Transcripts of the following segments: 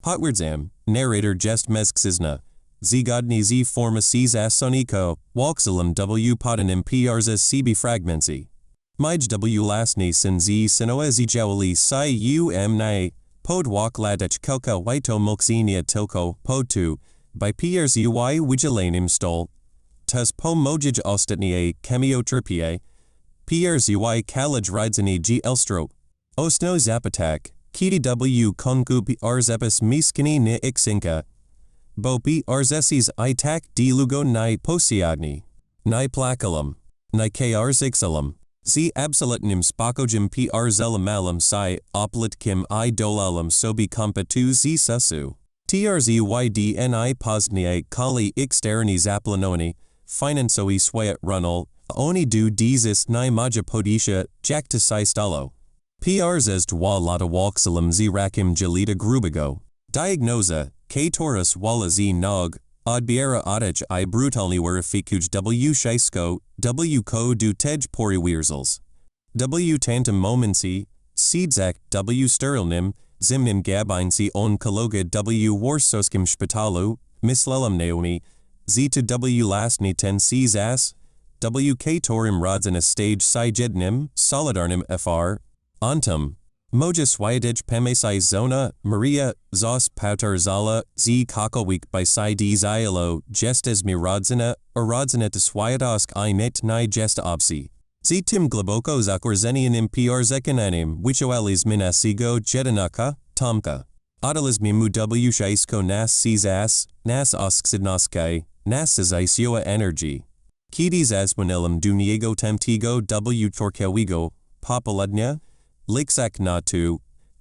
Potwierdzam, narrator jest mezksizna. Zgodnie z informacji soniko, walksylem w podanym przez cb fragmencji. Mij w lasny syn z synoezi działali siły, podwalk latach kelka whito milksinia tylko po tu, by przez wydzielanym stol. Tas po mojej ostatniej chemioterapii, przez kalaj ridzeni g elstro. Osno zapatak, kiedy w konku prs miskini ni iksinka. Bo przesis I tak długo nie posiadni. Nie plakalum. Nie krzyksalum. Z absolutnym spokojem przelamalam si oplatkim I dolalum sobie kompetu z susu. Rdni pozdnie kali eksterni zaplanoni, finansoi swoje runol, oni du dizis nie maja podisha, jak to si stalo. Przez dwa lata walksalum z rakim jelita grubego. Diagnoza, k torus wala z nog, odbiera odich I brutalni weryfikuj w wszystko, w ko du tej poriwirzals. W tantum momenci, siedzak w sterilnym, zimnym gabińcy onkologa w warsowskim szpitalu, myślałem naomi, z to w lastni ten czas, w k torym rodzina stage si jednym, solidarnym fr, antum. Moja swiadich pemesai żona, Maria, zos pauterzala, z kakowik by si zilo, gestes mi rodzina, rodzina to swiadosk I net nie gesta obsi. Z tym globoko zakorzenianym przekonanym, wichoalis minasigo jedynaka, tomka. Odalizmi mu w wszystko nas czas, nas osksidnoske, nas siła energii. Kiedy zadzwoniłem do niego temtigo w torkewigo, popołudnia, Liksak na tu,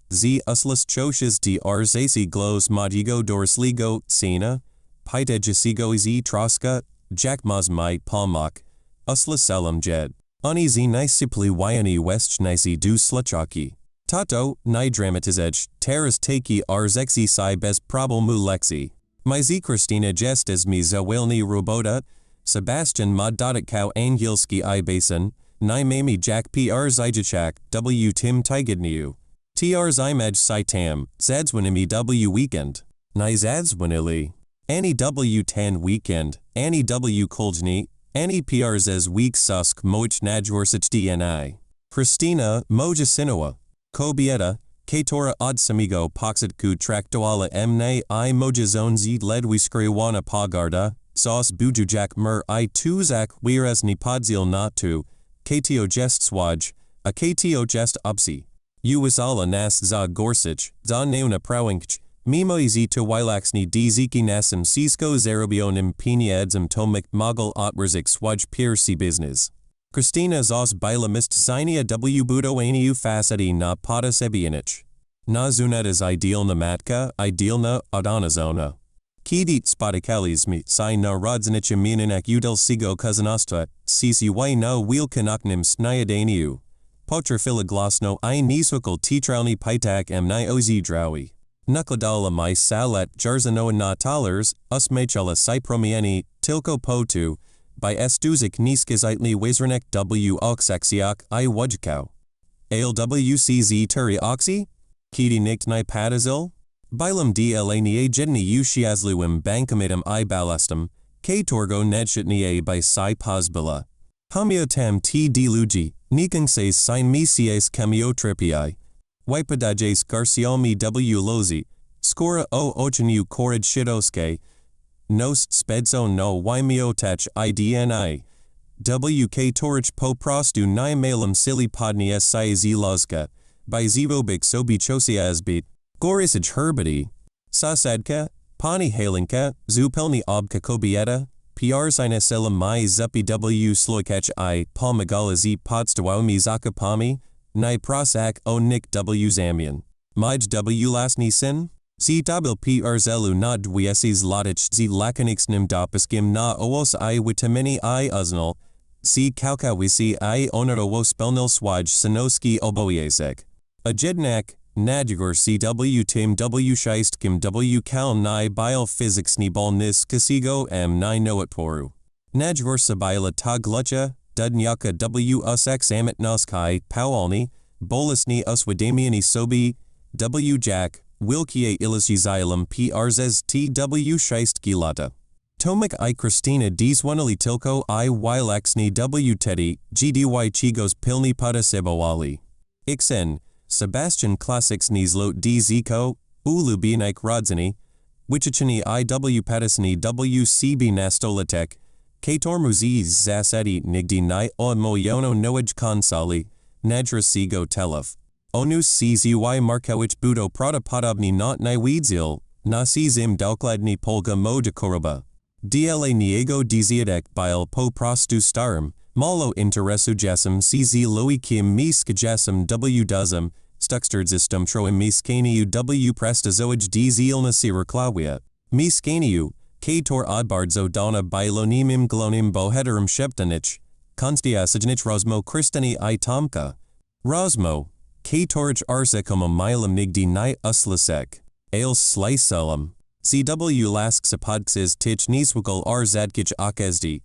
z uslas chocias d rzacy glos modigo dorsligo, cena, pitejasigo z troska, jak maz mai palmak, uslas selam jed. Oni z nisipli wyani westchnisi du sluchaki. Tato, ni dramatizej, teras taki rzexi si bez problemu lexi. My z Krystyna gestes mi zawelni robota, Sebastian mod dodatkał angielski I basin, nie mami jak przichak w tym tygodniu. Imaj si tam, zadzwonimi w weekend. Nie zadzwonili. Ani w ten weekend, ani w kolejny, ani przez week susk moich nadworsic dni. Krystyna, moja synowa. Kobieta, katora od samego poksitku traktoala mnie I moja zonzi ledwi skrywana pogarda, sos bujujak I tuzak whereas ni podzil na tu, Katio jest swaj, a katio jest obsi. Uwisala nas za gorsich, za neuna prawinkch, mimo z to wilaxni dziki nasem sisko zarobionim pieniadzem tomik mogol otwerzik swaj si business. Krystyna zos bilamist zinia w budoaniu faceti na pada sebianich. Na zunetas idealna matka, idealna odonazona. Kiedy spotykaliśmy si na rodzinicie mieninak udelsigo kazanostwa, ccy na wilkanoknym snajadaniu. Potrafila glasno I nisukal titralni pitak nie ozidrawi. Nakladala mi salat jarzanoa na talers, usmachala si promieni, tilko po tu, by estuzik niskizitli wazranek w oksaksiak I wujkał. ALWCZ turi oxy? Kiedy nikt nie padazil? Bilam dla nie jedni usiazluim bankomatum I balastum, k torgo nedshitnie by si pozbila. Hamiotam t dilugi, nikang ses sin misies chemioterapii. Wypadajes garciomi w lozi, skora o ocheniu korad shitoske, nos spedso no wymiotach idni. W torich po prostu nie malam sili podnies si z lozka, by zivobik sobi chosiazbit. Gorisage herbity. Sasadka, pani halinka, zupelni obka kobieta, przinę selam mi zupi w slojkach I palmagala z podstawami zakupami, nie prosak o nik w zamian. Mij w lasni syn? Z tabil przelu na dwiesis latach z lakonicznym dopiskiem na oos I witamini I uznal, z kalkawisi I onorowo spelnil swaj synoski obojesek. A jednak, Nadjagor CW Tim W Scheistkim W Kal Ni Biophysics Ni Bolnis Kasigo Ni Noatporu. Nadjagor Sabila Taglucha, Dudnyaka W Usx Amitnoskai, Powalni, Bolisni Uswadamiani Sobi, W Jack, wilkie illusi xylem przs tw scheistki lata. Tomek I Krystyna dzwonili tylko I wylaksni w teddy, gdy chigos pilni pada sebowali. Ixen, Sebastian Klasiksni zlot dziko, ulubinik rodziny, wycieczeni I patasni wcb nastolatek, katormuziz zasedi nigdy ni o mojono noaj konsoli, nadrosigo telef. Onus czy Markowicz budo prawdopodobnie not najwidzil, nasi zim dokladni polga moja koroba. Dla niego dziadek bil po prostu starym, malo interesu jasem cz loikim misk jasem w duzem, stuxterdzistum troim miskaniu w prestazoaj dzilna siraklawia. Miskaniu, kator odbardzo dona bilonimim glonim bohederum szeptanich, konstiasajnich Rosmo Krystyni I Tomka. Rosmo, katorich arzekomo milam nigdy ni uslasek, ails slicelam. CW lask sapodkses tich niswikal rzadkich okesdi.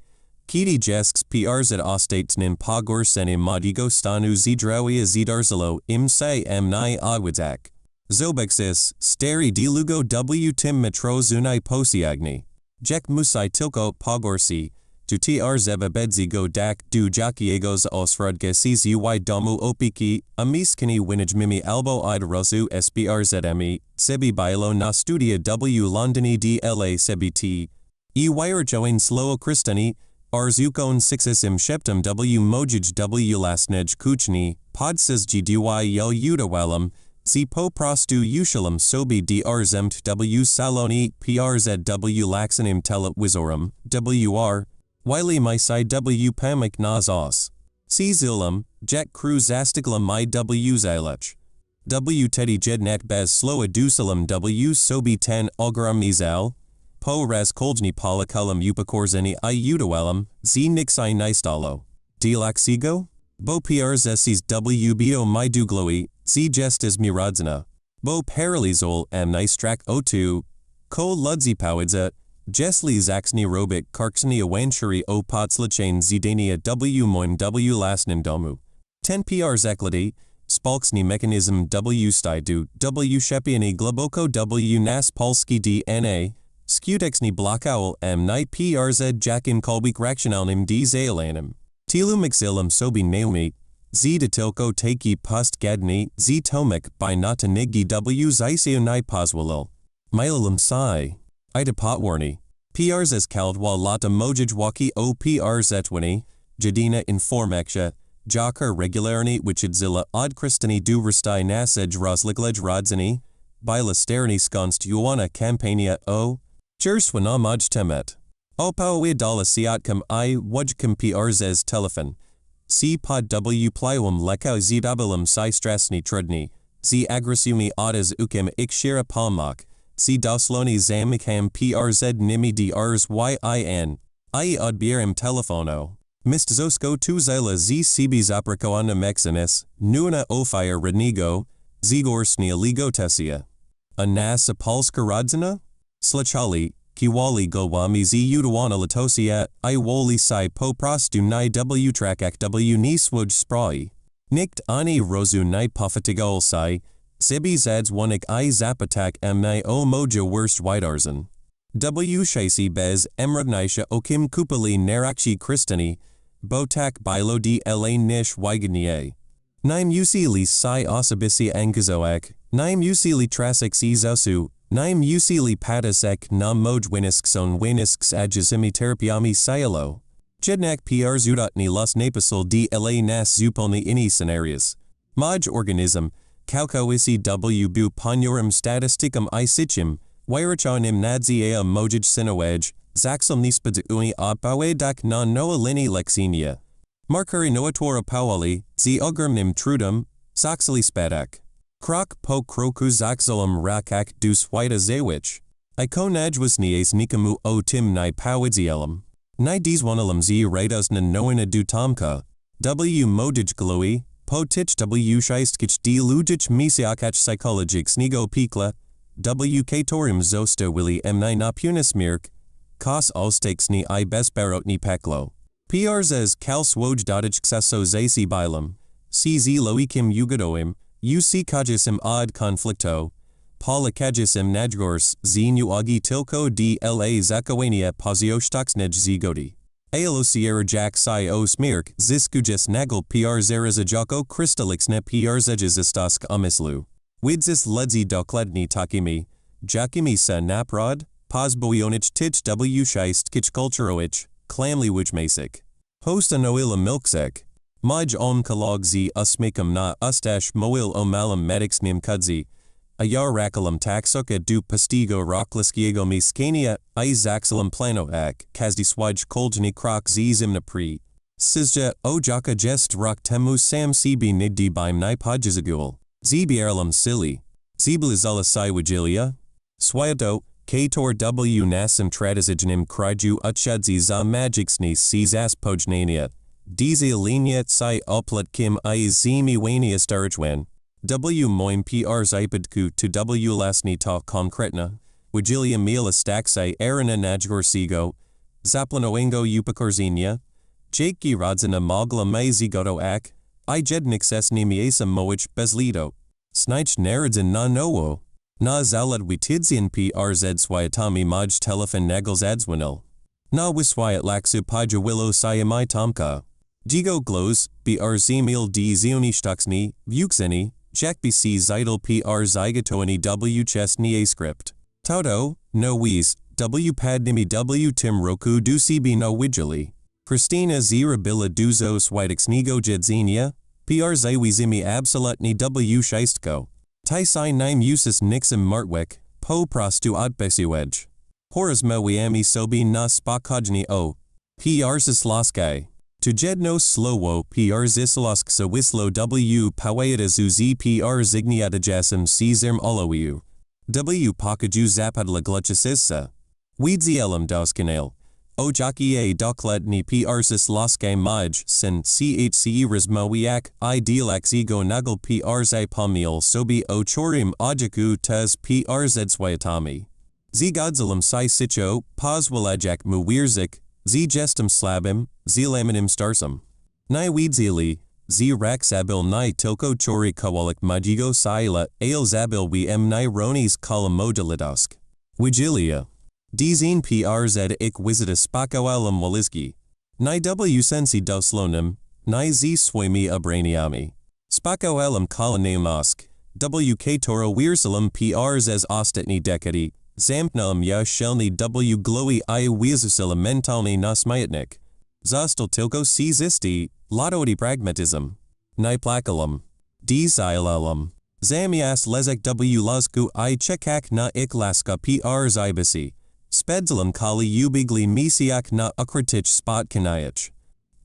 Kiti jesks przed ostatnim pogorseniem modigo stanu zdrowia zdarzalo im se ni odwidzak. Zobeksis, stary dilugo w tym metro zunai posiagni. Jek musai tylko pogorsi, tu bedzigo dak du jakiegos osfrudge czy domu opiki, amiskini winij mimi albo id rosu sbrzmi, sebi bilo na studia w Londoni dla sebi wire join slow Krystyni, arzukon sixes szeptem w mojej w lasnej kuchni, podsis gdy udawalem, z po prostu usilam sobi drzemt w saloni przw laksanim telewizorem, wr, Wiley my si w pamek nas os. C zilam, jack crew zastiglam my w zilech. W teddy jednak bez sloa dusalam w sobi ten ogram izal. Po raz koljni polikalam upakorzeni I udawalam, z nixi nistalo. Dilaxigo? Bo przs wbo my dugloi, z gestis mi rodzina. Bo paralizol am nistrak o2. Ko ludzi powidza, Jesli zaksni robik karksni awanshuri o potslachain zdania w moim w lasnym domu. Ten zakladi, spalksni mechanism w staidu w shepiani globoko w nas polski dna, skuteksni blokaul am ni prz jakin kolbik raksjonalnym d zailanim. Tilu mixilam sobi nailmi, z detilko taki pust gadni z tomek by nata nigdi w zisio ni pozwalil. Milalam sai. Ida potwarni. Przs kaldwa lata mojej o przetwini, jadina informacja, jakar regularni wichidzilla od Krystyni du restai nasej rozliglej rodzini, bila sterni skonst uana kampania o, cherswana moj temet. Opawi dala siatkam I wujkam przs telefon. C pod w pliwam lekau zdabilam si strasni trudni, z agresumi odas ukim ikshira palmak. C dosloni zamikam prz nimi drs yin, I odbierem telefono. Mist zosko tu zila z cb zaprakoana mexanis, nuena ofire rednigo, zigorsni aligotesia. A nasa polska rodzina? Slachali, kiwali gołami z udawana latosia, I woli si po prostu ni w trakak w niswuj sprai. Nikt ani rozu ni pofatigol si, sebi zadzwonik I zapatak amni o moja worst widarzen. W shasi bez emradnisha okim kupali narakshi Krystyni, botak bilo dla nish wignie. Nim usili si osabisi angazoak, nim usili trasik si zosu, nim usili patasek nam moj winiskson winisks ajasimi terpiami sialo. Jednak przudotni los napasil dla nas zupolni ini scenarios. Moj organism, Kalkoisi w bu poniorem statisticum I sichim, wyrachowanym nadziea mojej sinowaj, zaksam nispad uni odpawe dak na noa lini lexinia. Markuri noatora pawali, z ogromnym trudem, saksali spadak. Krok po kroku zaksalam rakak dus whita zawich. Iko najwasnies nikamu o tim ni pawidzielam. Ni dzwonilam z radosna noina du tomka. W mojej gloi, po tich w scheistkich d lujich misiakach psychologik snigo pikla, w katorim zosta willi mni napunismirk, kos ostaks ni I besbarotni peklo. Przs kalswoj dodich kseso zasi bilum, cz loikim ugadoim, uc kajisim od conflicto, Polakajisem najgors zinu agi tilko dla zakowania poziosztaksnej zigodi. Alo Sierra Jack Sai o smirk ziskujes nagel pr zarazajako krystaliksne pr zajazistask umislu. Widzis ledzi dokledni takimi, jakimi sa naprod, pozboionich tich w scheist kich kulturoich, klamli wijmasik. Hosta noila milksek. Mij kalog zi usmakam na ustash moil o malam medics nim kudzi. Ayarakalam taksuka du pastigo rockliskiego miskania, I zaxalam plano ak, kazdi swaj koljani krok zimna pri. Sizja o jaka jest rock temu sam cb nigdi bim ni podjizagul. Zbierlam silly. Zblizala si wigilia. Swayato, Kator w nasam tradizijnim kriju uchadzi za magicsni sizas pojnania. Dzi linia si uplat kim I zimi wania starjwan. W moim pr zipidku to w lasni ta konkretna. Wigilia mila staksai arena najgorsigo. Zaplanoengo upakorzinia. Jakki rodzina mogla mai zigoto ak. I jedniksesni miesa moich bezlito. Snich naradzin na nowo. Na zalad witidzian prz swayatami maj telefon nagels adzwanil. Na wiswayat laksu pajawilo sayamai tomka. Digo glows, brz mil d zionishtaksni, vuxeni, jakbc zital pr zygatoani w chesni a script. Tauto, no wies, w padnimi w tim roku du cb no widjali. Krystyna zirabila duzo swidixnigo jedzenia, pr zawizimi absolutni w scheistko. Tisai nime usis nixim martwek, po prostu odbesiwedge. Horas mewiami sobi na spokojni o. Pr zislaskai. To jedno slowo pr zislosk sa wislo w pawayatazu z pr zigniatajasem czerm olowiu. W pakaju zapadla gluchasissa. Weedzielam doskanale. O jokie dokletni pr zislaske maj sin chce rizmowiak idealax ego nagel pr za pomil sobi o chorim ojaku tez pr swayatami. Z godzalam si sicho, pozwalajak muwirzik, z gestem slabim, z laminim starsum. Ni weedzili, z raksabil ni tilko chori kawalik majigo saila ale zabil wm ni ronis kalamodalidosk. Wigilia. Dzin prz ik wizita spakoalam walizki. Ni w sensi doslonim, ni z swimi abraniami. Spakoalam kalanamosk, w toro wirsalam prz ostatni dekadi, zamtnalam ya shelni w glowy I wizusila mentalni nasmayatnik. Zostal tilko si zisti, lotodi pragmatism. Ni plakalam. Dzailalam. Zamias lezek w lazku I czekak na ik laska prz ibisi. Spedzalam kali ubigli misiak na ukratich spot kanayach.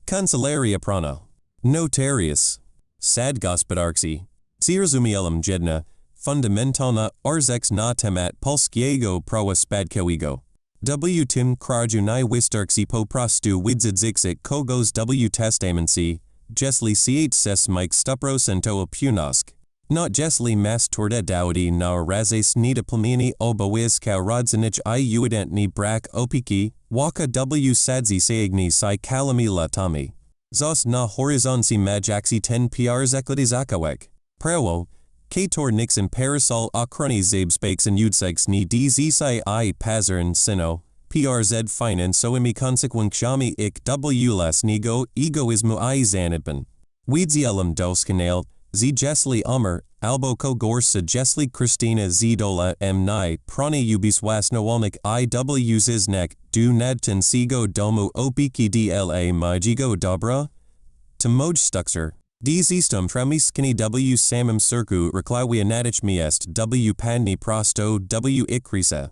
Kancelaria prana. Notarius. Sad gospodarksi. Zirzumialam jedna, fundamentalna arzex na temat polskiego prawa spadkowego. W tym kraju ni wystarczy po prostu widzieć kogos w testamencji, jesli sieć ses mike stuprosento opunosk. Not jesli mas torda dowdy na razes nida plemieni obowiska rodzinic I uidentni brak opiki, waka w sadzi seigni si kalami latami. Zos na horizonci majaxi ten pr zekladi zakawek. Prawo, Kator nixon parasol akroni zabespakes and udsegs ni dzsi I pazern sino, prz finan soimi consequentiami ik w las nego egoismu I zanidban. Weedzielam doskanale, z jesli albo kogorsa jesli Krystyna zidola ni prani ubis wasnowalnik I w ziznek du nadten sigo domu opiki dla majigo dobra? Temoj stuxer. Dzistum tramiskini w samim circu reclawi anatich miest w padni prosto w ikrisa.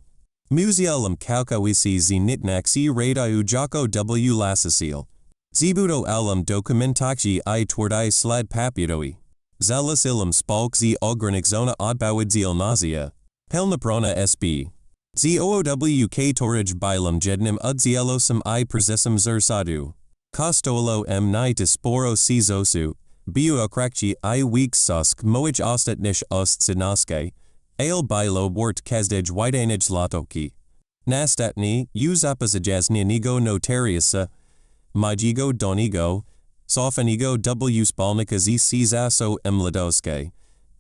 Musealam kalkawisi z nitnak si radau jako w lasasil. Zibudo alam dokumentakji I twardai slad papidoi. Zealous ilam spalk z ogranik zona odbawidziel nausea. Pelnaprona sb. Z oow torij bilam jednim udzielosum I prezesum zersadu. Kostolo ni disporo si zosu. Biu okrakci I weeks susk moich ostatnish ostsinaske. Ale bilo wort kazdej widanij latoki. Nastatni, uzapazajasnia nigo notariusa. Majigo donigo. Sofanigo w spalnika z sizaso mladoske.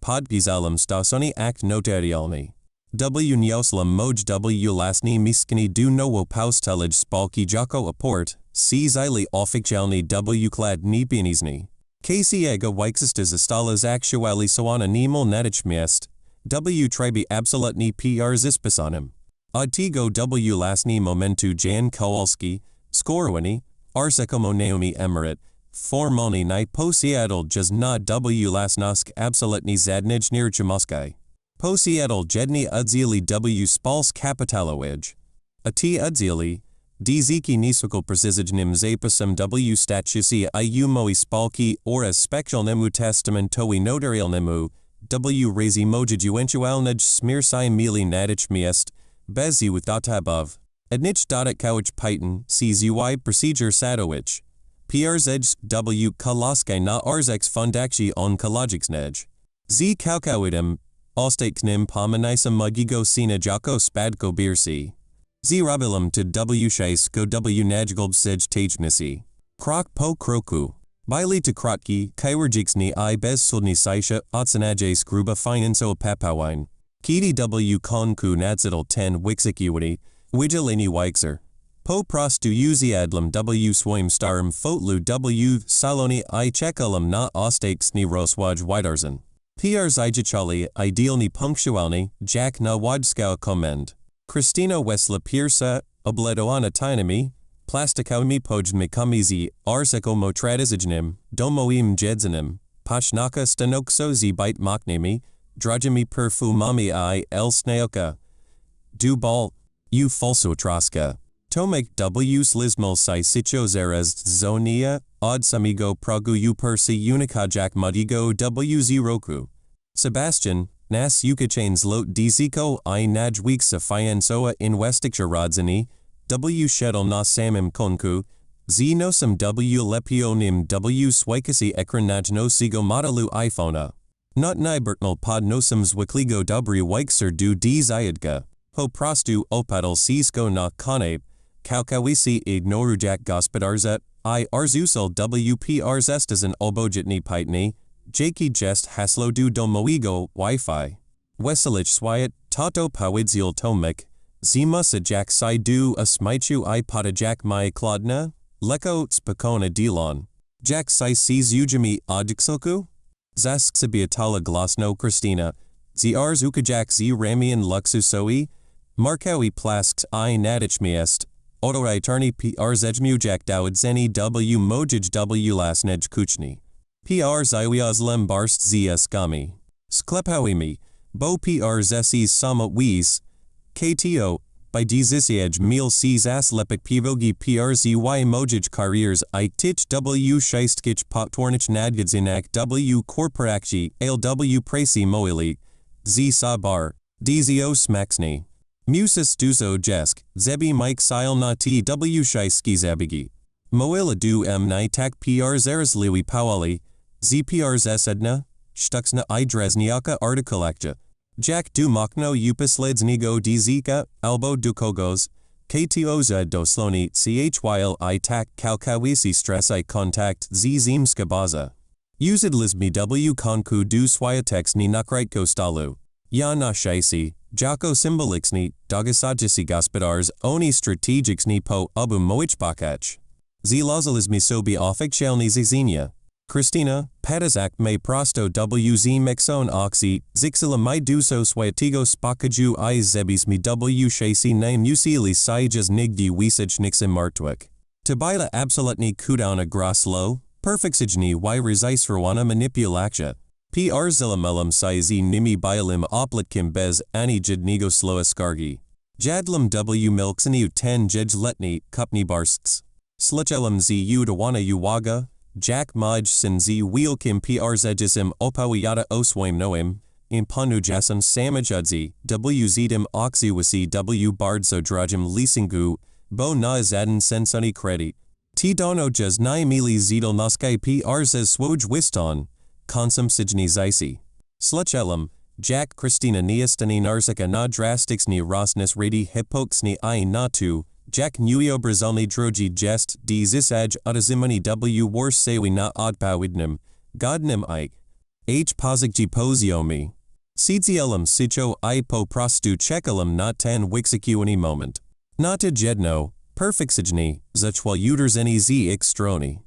Podpisalam stasoni act notarialni. W nioslam moj w lasni miskini du nowo paustelej spalki jako aport, si zili oficjalni w klad ni pienizni. Kasiego wixistas instalas aktuali soana niemol natychmiast, w tribi absolutni zispasanem. Od tego w lasni momentu Jan Kowalski, skorowani, arsekomo Naomi Emirat, formalni ni posiadal jaz na w lasnosk absolutni zadnij nirchamoskaj. Posiadal jedni udzieli w spals kapitalowij. A ti udzieli, dziki nisokal precyzyjnym zapisem w statusi iu moi spalki oraz specjalnemu testamentowi notarialnemu, w razy mojijuentualnij smirsai mili natychmiast, bez uthatabav. Adnich dodatkowich pyton, czui procedure sadowich. Przej w kolaskaj na arzex fundakci onkologicznej. Z kalkowidem, ostatknim pomanisem mugigo sina jako spadko birsi. Z robilam to w szajsko w najgolb sej tajnisi. Krok po kroku. Bili to krotki, kajwerjiksni I bez sudni saisha otsanajes gruba finanso papawine. Kiti w konku nadzidal 10 wixicuity, Wijilini Weixer. Po prostu uziadlam w swoim starym fotlu w saloni I czekałam na ostateczny rozwój widarzen. Przyjechali idealni punktualni, jak na wadskał komend. Krystyna wesla pierwsza, obledowana tajnami, plastikowymi podźmykami z arseko tradycyjnym, do moim jedzeniem, pachnaka stanokso z bitmoknymi, drogimi perfumami I elsnailka. Du bal, u falso troska. Tomek w slizmal si sitio zaraz zonia, od samigo progu u persi unikajak mudigo w roku. Sebastian, nas ukachains lot dziko I najwiksa fiansoa inwestikcha rodzini, w shedal na samim konku, z nosem w lepionim w swikasi ekranajnosigo modalu iPhonea. Not najbertnal pod nosem zwykligo dobry wixer du dzayadka. Po prostu opadal sisko na konape, kalkawisi ignorujak gospodarzet, I arzusal wprzestan obojitni pytni, jaki jest haslo do mojego Wi-Fi. Weselich swayat, tato powidziel tomik, zimusa jak si du a smaichu I podajak my kladna, leko spokona dilon. Jak si sees ujimi odiksoku? Zask sabiatala glasno Krystyna, z ukajak z ramian luxusoi, Markowi plasks I natychmiast, otoitarni przejmujak dawadzeni w mojej w lasnej kuchni. Zwiazlem barst zskami. Sklepowimi, bo zesi sama wiz. Kto, by dzisiaj mil czas lepik pivogi zy mojej karriers I tich w szajstkich potwornich nadgadzinak w korporakci ale w prasi moili, z sabar, dzio smaksni. Musis duzo jesk, zebi mike sil na w szajski zabigi. Moila du ni tak zarazliwi pawali, z edna, sztuksna I dresniaka artykulakja. Jak du mokno upislednigo dzika, albo du kogos, kto dosloni chyl I tak kalkawisi stresai kontakt z zimska baza. Usidlizmi w konku du swiatex ni nakrajtko stalu. Ja na shaisi, jako symboliksni, dogasajisi gospodars oni strategicsni po obu moichbakach. Z lazalizmi sobi oficjalni zizinia. Krystyna, padazak me prosto w mixon oxy, zixila mi duso swatigo spakaju I zebismi w shasi na musili sijas nigdi wisaj nixim martwik. Tabila absolutni kudauna groslo, perfixijni y rezisrowana manipulacja. Zilamelam si nimi bialim oplatkim bez ani jidnigo sloa skargi. Jadlam w milksinu 10 letni kupni barsks. Slichelam z dawana uwaga, jak maj sin z wielkim przejism opawiyata oswaim noim, imponujasan samajudzi, w zidem oxywasi w bardzo drogim leasingu, bo na zaden sensoni credit. Ti dono jas naimili zidal naskai przez swoj wiston, konsum sijni zisi. Slichelam, jak Krystyna niestani narzeka na drasticsni rosnes radi hipoksni I natu, jak nieobrazalni drogi jest dzisaj odazimani w warsawi na odpawidnym, godnym ike. H pozigji poziomi. Sidzielum sicho I po prostu czekałem na ten wykrzykniony moment. Na to jedno, perfekcyjnie, zaczwaluters z ich strony.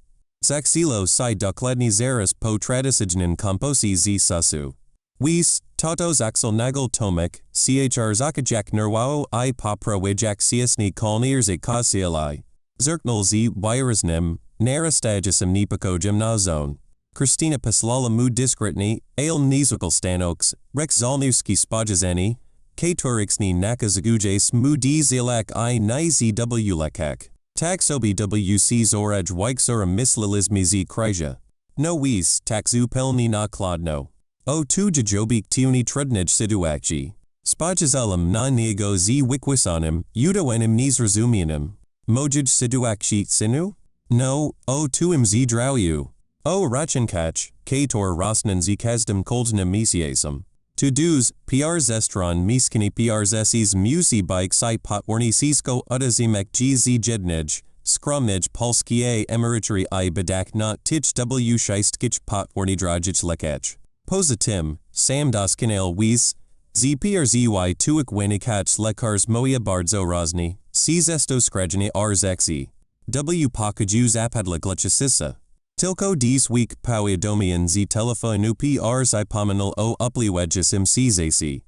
Zaksilo si dokładnie zaraz po tradycyjnym komposie z susu. Wis, totos axel nagel tomek, chr zakajak nerwao I poprawijak siasni kolniers I kosielai. Zerknul z wirusnim, narastajasem nipako gymnazon. Krystyna poslala mu dyskretny, ale niezwykle stanoks, rex zalniewski spojrzenie, katorixni nakazagujas mu dzilak I nizw lekak. Tak sobie wc zoraj wixora myslilizmi z krajja. No wis, tak zupełnie nakładno. O tu jajobik tiuni trudnij sytuacji. Spojrzelem na niego z wykwisanym, udawanym niezrozumianym. Mojej sytuacji synu? No, o tuim z drauju. O rachenkach, kator rosnan z kazdem koldnym misiasem. To dus, zestron miskini zes musi bike si potwarni sisko udazimek gz jednij, skromnij polskie emerytury I bedak not tich w scheistkich potwarni drajich lekach. Positim, samdas kanal wis, z tuik wenikach lekars moja bardzo rozni, zesto skrajnie rzexi. W pokaju zapadlik lechasisa. Tilko dis week powiadomian z telefonu z pominal o upliwegisim czasi.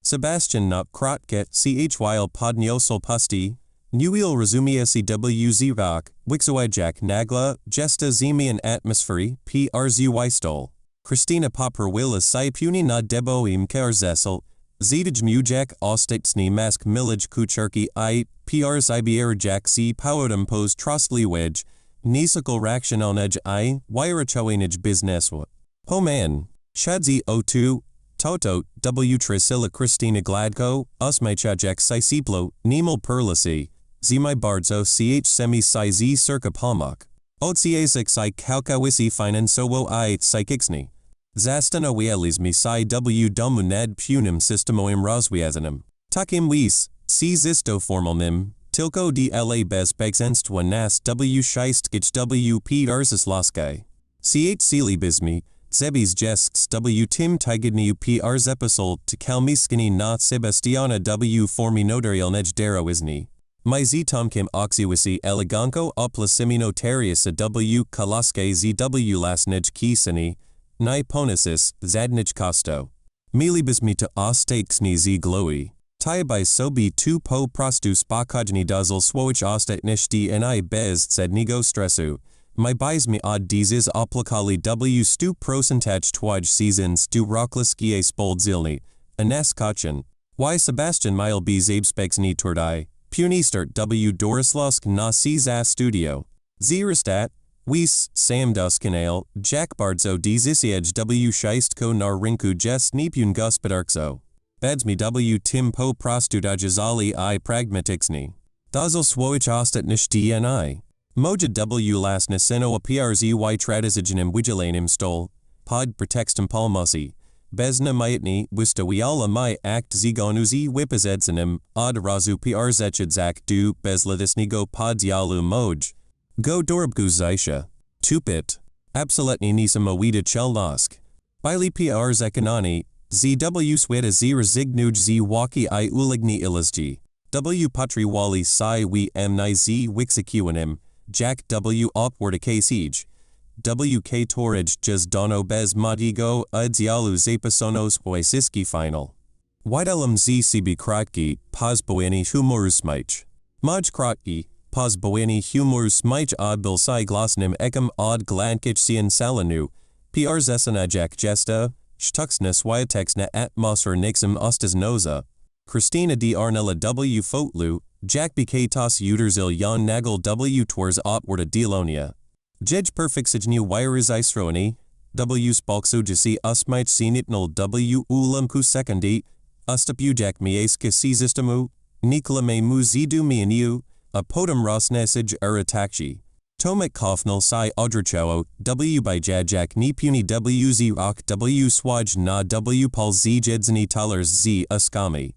Sebastian not krotke chyl podniosol pusti, nuil resumiasi wz vok, wixoijak nagla, gesta zemian atmosferi, rzystol. Krystyna poperwila si puni na debo karzesel, zedij mujak ostatsni mask milij kucharki I, zibierjak si powodem pos trostliwej, nisakal raktionalnej I, wirachowanij bizneswa. Homan, shadzi o2, toto, trisila Krystyna gladko, usmaichajak sisiplo, nimal perlasi, zimai bardzo ch semi si z circa palmak. Otsiasik si kalkawisi finansowo I psychicsni. Zastanowializmi si w domu nad punim systemoim rozwiazanem. Takim wis, si zisto formalnim, tilko dla bezpegzenstwa nas w scheistkich w rzislaskaj. Ch silibizmi, zebis jesks w tim tigidniu zepisol to kalmiskini na Sebastiana w formi notarialnej darowizni. My z tomkim oxiwisi eleganko oplasimino tariusa w kalaske z lasnij kisani, ni ponesis, zadnij kosto. Milibizmi to ostatksni z gloi. Tiabai sobi tu po prostu spokojni dozel swoich ostatnish dni bez sednigo stresu. My bizmi od dizis oplikali w stu procentage twij seasons du rockliskie spoldzilni, anas kochin. Y Sebastian mile b zabspeksni tordai, puni start w dorislask na za studio. Zirastat, wis, samduskanale, Jack Bardzo dzisiej w scheistko na rinku jest nipun gospodarkso. Badsmi w tim po prostu dajazali I pragmaticsni. Dazel swoich ostatnish dni. Moja w lasna seno zy tradiziginem vigilanim stol, pod pretextum palmosi. Bezna mytni, wistowiala my act zigonuzi wipazedzanim, od razu zechadzak du bezladisnigo podzialu moj. Go dorbgu zaisha. Tupit. Absolutni nisamowida chelnosk. Bili zekanani, zw sweta z rezignuj z waki I uligni ilizji. W patriwali si ni z wixakiwanim, Jack w opwardakasij. W torij jaz dono bez modigo udzialu zapasonos poisiski final. Widelum z sibi krotki, pozboeni humorusmich. Maj krotki, pozboeni humorusmich od bilsi glasnim ekam od glankich sien salanu, zesanajak gesta, shtuxna swiatexna atmosfer nixim ostasnoza. Krystyna arnella w fotlu, Jack bkatos uterzil yon nagel w tours opwarda delonia. Jej perfixignu wirizisroani, w spalksujasi usmich sinitnal w ulamku secondi, ustapujak mieska sizistamu, nikla me mu zidu mianiu, a podum rosnesij uratakshi. Tomek kofnal si odrachowo, w by jajak ni puni w ok w swaj na w pal z jedzini talers z uskami.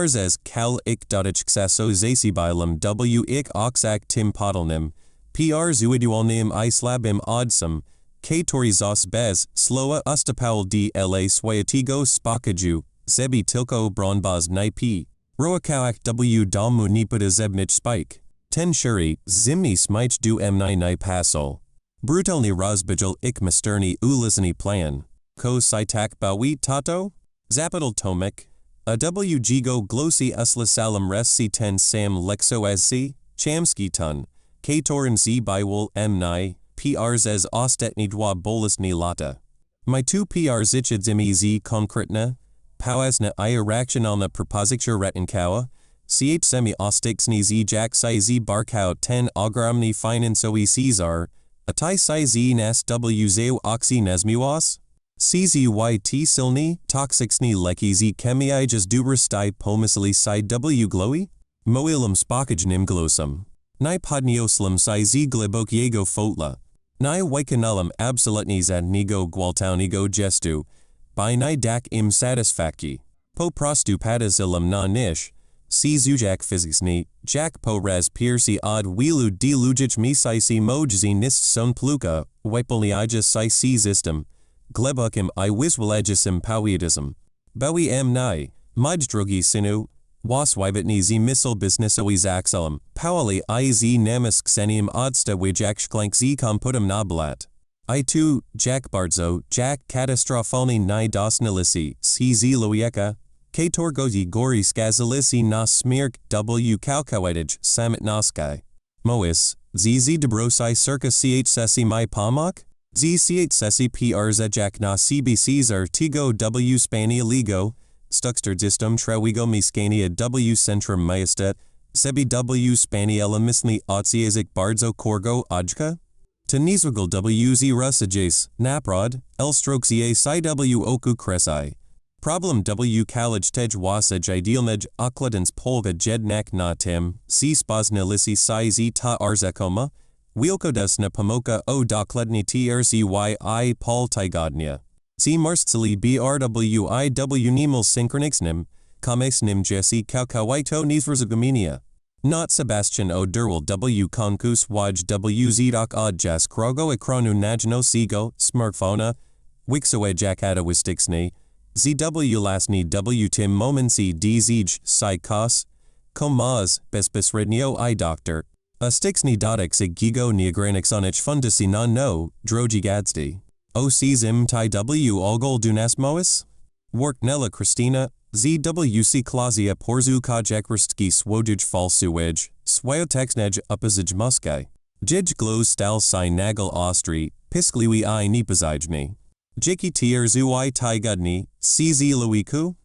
Zes kal ik dotich ksaso zasibilum w ik oxak tim podalnim, zuidualnim I slabim odsum, Katori zos bez, sloa ustapal dla swayatigo spakaju, zebi tilko bronbaz nipi. Roakawak w dalmu nipuda zebnich spike. Ten shuri, zimni smich du m9 pasol. Brutalni rozbijal ik masterni ulisani plan. Ko sitak bawi tato? Zapadal tomik. A wgigo glosi uslasalam res c10 sam lexo as c, chamski tun. Katorin z bywol m9, prs as ostetni dwa bolusni lata. My two prs ichidzimi z konkretna, Pałasna I reaktionalna propozycja retinkowa, ch semi ostiksni z jak si z barkał ten ogromny finansowy Cesar, a ty si z nas wz oxy nezmiwas? Czit silni, toxicsni leki z chemii jas dubrastai pomysli si w glowy? Moilum spokajnym glosum. Ni podnioslam si z glibok jego fotla. Ni wykonalum absolutni zadnigo gwaltaunigo gestu, by ni dak im satisfacki. Po prostu padasilam na nish, si zujak fiziksni, jak po raz piersi od wilu di lujic mi si mojzi nist son pluka, wypolni ijas si system, glebukim I wiswalagisim powiadism. Bawi am ni, majdrogi sinu, waswibitni z misl businessowi zaxalam, pawali I z namisk senium odsta wijak shklank z komputum nablat. I tu, jak bardzo, jak katastrofalni ni dosnilisi, cz loieka, katorgozi gori skazilisi nas smirk w kalkawitij samitnoskai. Mois, zz debrosi circa ch sesi my pomok? Ch sesi prs jak na cbcs tigo w spania ligo, stuxter distum trewigo miskania w centrum majestat, sebi w spaniela misli otsiazik bardzo korgo ojka? Tenizwagal wz rusajes, naprod, elstrokes si w oku kresi. Problem w college tej wasaj idealnej okladens polga jednak na tim, si spozna lisi si z ta arzekoma, wielkodas na pomoka o dokladni trcy I pol tygodnia. Si marstsili brw iw nimel synchronixnim, kamexnim jesi kalkawito nizrazagaminia. Not Sebastian o derwal w konkus waj wzdok od jas krogo ekronu najno sigo, smartphona, wiksoe jakada wistiksni, zw lasni w tim momensi dzij si kos, komaz, besbesrednio I doctor, a stiksni dotiks gigo neagranixonich fundisi non no, drogi gadsdi. O zim ti w ogol dunas mois? Work nella Krystyna, zwc klazia porzu kojekvrstki swojij falsuwej, swayotexnej upazij muskaj. Jij glow stal si nagal ostri, piskliwi I nipazijmi. Jiki tierzu I tygodni, cz luiku?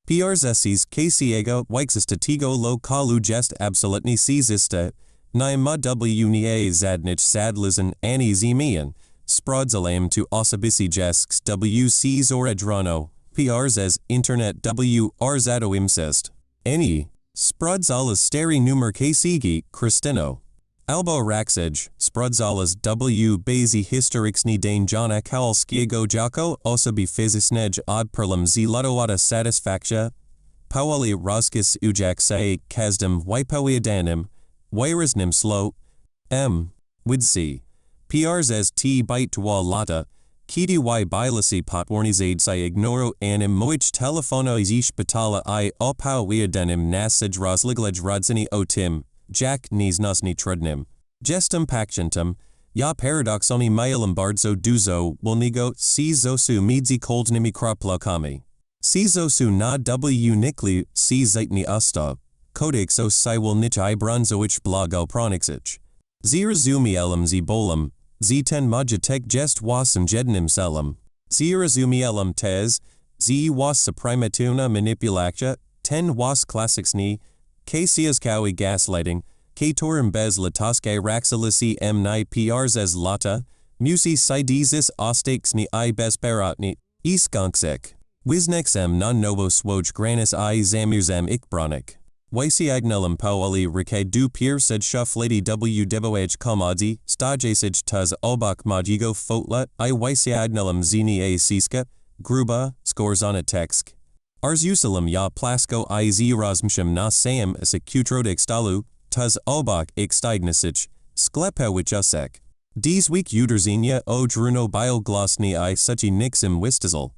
Przesis kciego wixistatigo lo kalu jest absolutni czista, ni ma w nie zadnich zadlizan ani zimian, sprodzalam tu osobisi jesks w zoradrano. Prs internet w arzado imsest. Any, sprudzalas stary numer ksigi, Krystyno. Albo raksij, sprudzalas w bazi historiczny dane żona kowalskiego jako osobi fizycznej od perlam z lodowata satisfakcja, pawali rozkis ujak se kazdem wypowiadanym, wyraznym slow, widsi. Prs t bite dwa lata, Kidi bilasi potwornizade si ignoro anim moich telefono ish batala I opawiadenim nasij rozliglej rodzini o tim, jak nis nosni trudnim. Gestum pacjentum, ja paradoxoni mailam bardzo duzo wolnigo si zosu midzi koldnimi kroplokami. Si zosu na w nikli si zaitni usta, codex o si wolnich I bronzoich blog opronixich. Zirazumielum zibolam, Z10 majatek jest wasem jednym selam. Zirazumielum tez, z was suprimatuna manipulacja, ten was classicsni, kciaskawi gaslighting, katorim bez lataske raxilisi m9 prs lata, musi sidizis ostaksni I besperatni, iskunksek. Wisnexem non novo swoj granis I zamurzem ikbronik. Wysiagnelum powali rike du piersed shufflady w deboaj komadzi, stajasij tuz obak modigo fotla I wysiagnelum zini a siska, gruba, skorzona teksk. Arzusalam ja plasko I z rozmsham na sam as a kutrod ikstalu, tuz obak ikstignasich, sklepewich usek. Dies week uderzenia o druno bioglossni I suci nixim wistizel.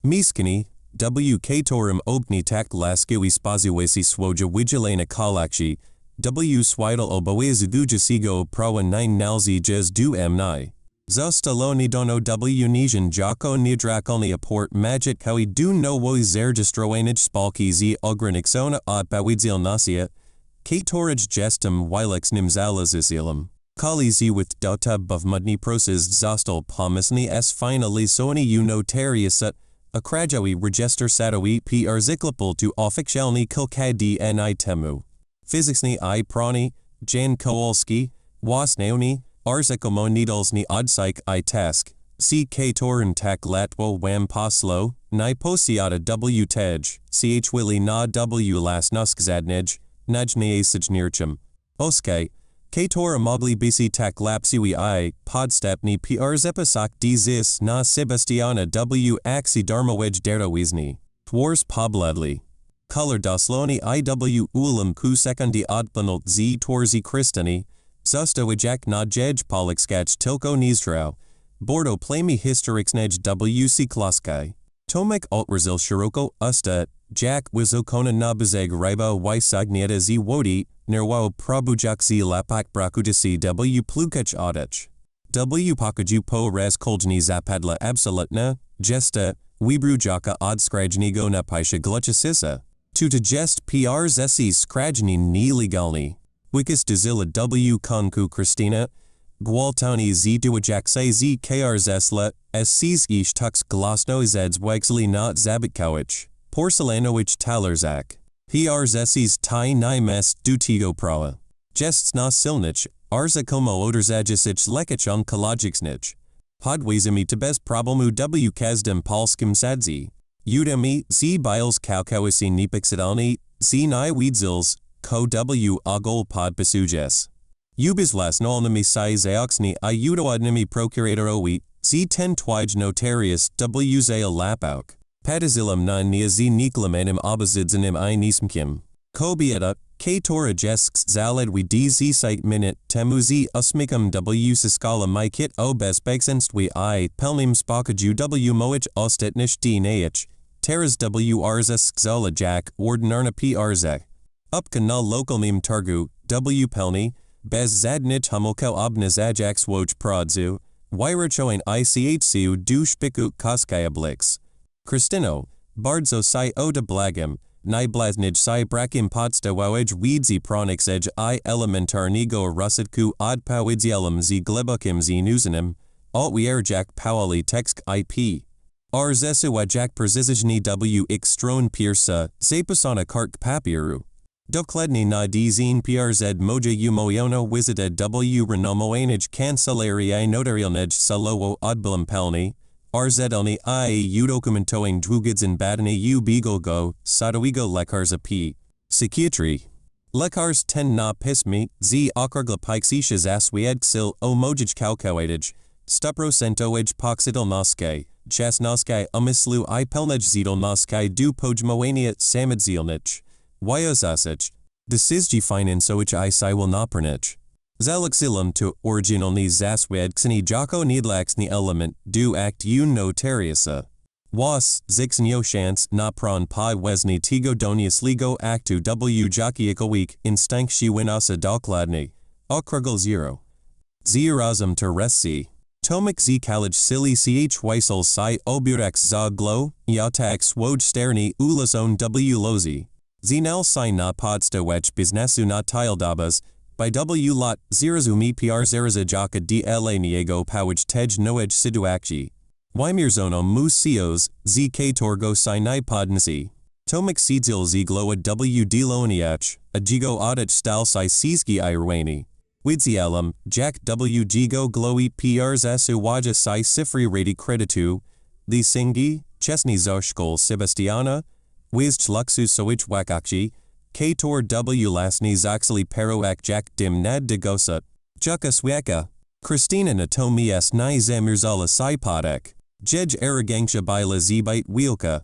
Miskini, w katorum obni tak laskiwi spaziwesi swoja vigilena kalakshi, w swidal oboezi dujasigo prawa nine nalzi jes du mni. Zostaloni dono w nijan jako nidrakolni aport magit kawi du no woi zergistroanage spalki z ogranixona od bawidzil nasia, katorage gestum wilex nimzalazisilam. Kali z with dota buvmudni proses zostal pomisni s finally soani notariusat, a krajawi register satowi pr ziklipal to officialni kilkadi ni temu. Physicsni I prani, Jan Kowalski, wasnaoni, arzikomo needlesni odsyk I task, c katoren tak latwo wam poslo, ni posiata w tej, ch willi na w lasnusk zadnej, najnie asijnirchum. Oske, katora mogli bisi tak lapsiwi I, podstapni pr zepasak dzis na sebastiana w axi darmowedge derdowizni. Twars pobladli. Color dosloni iw ulam ku sekundi odpanult z torzi Krystini, zustowijak na jej polixkach tilko nizdrau, bordo plami historixnej wc kloskai. Tomek altrezil shiroko usta, jak wizokona na bezeg riba wisagnieta z wodi, nerwao probujak z lapak brakudisi w plukach odich. W pakaju po raz koljni zapadla absolutna, gesta, wibrujaka odskrajnigo na pisha gluchasisa. Tuta jest pr zesi skrajni ni legalni. Wikis dezila w konku Krystyna, gwaltani z duajak se z kr zesla, sis ish tux glasno zeds wexli not zabitkowich, porcelanowich talerzak. Pr zesis tai ni mes dutigo prawa. Jests na silnich, arza como oderzajisich lekich onkologicsnich. Podwizimi tebes problemu w kazdem polskim sadzi. Udemy, z biles kalkawisi nipixidalni, z ni wiedzils, ko w ogol podpisujes. Ubislas nolnimi si zaoxni I udoadnimi procuratorowi, z ten twij notarius w zale lapauk. Patazilam na nia z niklamanim obozidzanim I nismkim. Kobieta, katora jesks zaledwi dz site minute temu z usmikam w siskala my kit obes beksenstwi I pelmim spokaju w moich ostetnish d naich. Teras w arzes xala jak ordinarna przek. Upka na lokalnim targu, w pelni, bez zadnich humulkel obnaz ajax woj prodzu, wyrachowain ICHCU du szpiku koskaya blix. Krystyno, bardzo si oda blagim, najblaznij si brakim podstawowij widzi pronixej I elementarnigo rusidku odpowiedzielam z glebukim z nuzanim, altwierjak pawali teksk IP. Arzesu ajak persizijni w ikstron piersa, zapasana kark papieru. Dokledni na dzin prz moja umoyono wizita w renomoanij cancelaria notarialnej salowo odbilam pelni, rzelni I udokumentoing dwugidzin badani bigolgo, sadoigo lekarza p. Psychiatry. Lekars ten na pismi, z okrgla pixishas aswiedksil o mojij kalkowatage, stuprosentowij poxidal noske, ches noske umislu I pelnej zidal noske du pojmoania samadzilnich. Wyozasich, desizji finansoich I si will naprnich. Zalexilum to originalni zaswedksini jako nidlaxni element du act notariusa. Was, zixnio chance napron pi wesni tigo donius ligo actu w jokiikoweek instinct shiwinasa dokladni. Okrugel 0. Zierazum teresi. Tomik z kalij sili ch weisel si oburex za glo, yatax woj sterni ulason w lozi. Zinel si na podstawech biznesu na tildabas, by w lot zirazumi pr zaraza jaka dla niego pawij tej noej siduakci. Wymirzono mu sios, z katorgo si nipodnisi. Tomik sidzil z gloa w diloniach, ajigo audich stal si sizgi irwani. Widzialum, jak w jigo gloi pr zasu waja si sifri radi creditu, the singi, chesni zoshkol Sebastiana, Wizch luxus soich wakakji, kator w lasni zaxili peroak jak dim nad degosat, juka swieka. Krystyna natomias ni zamirzala sipodek, jej arrogancia bila zbite wielka.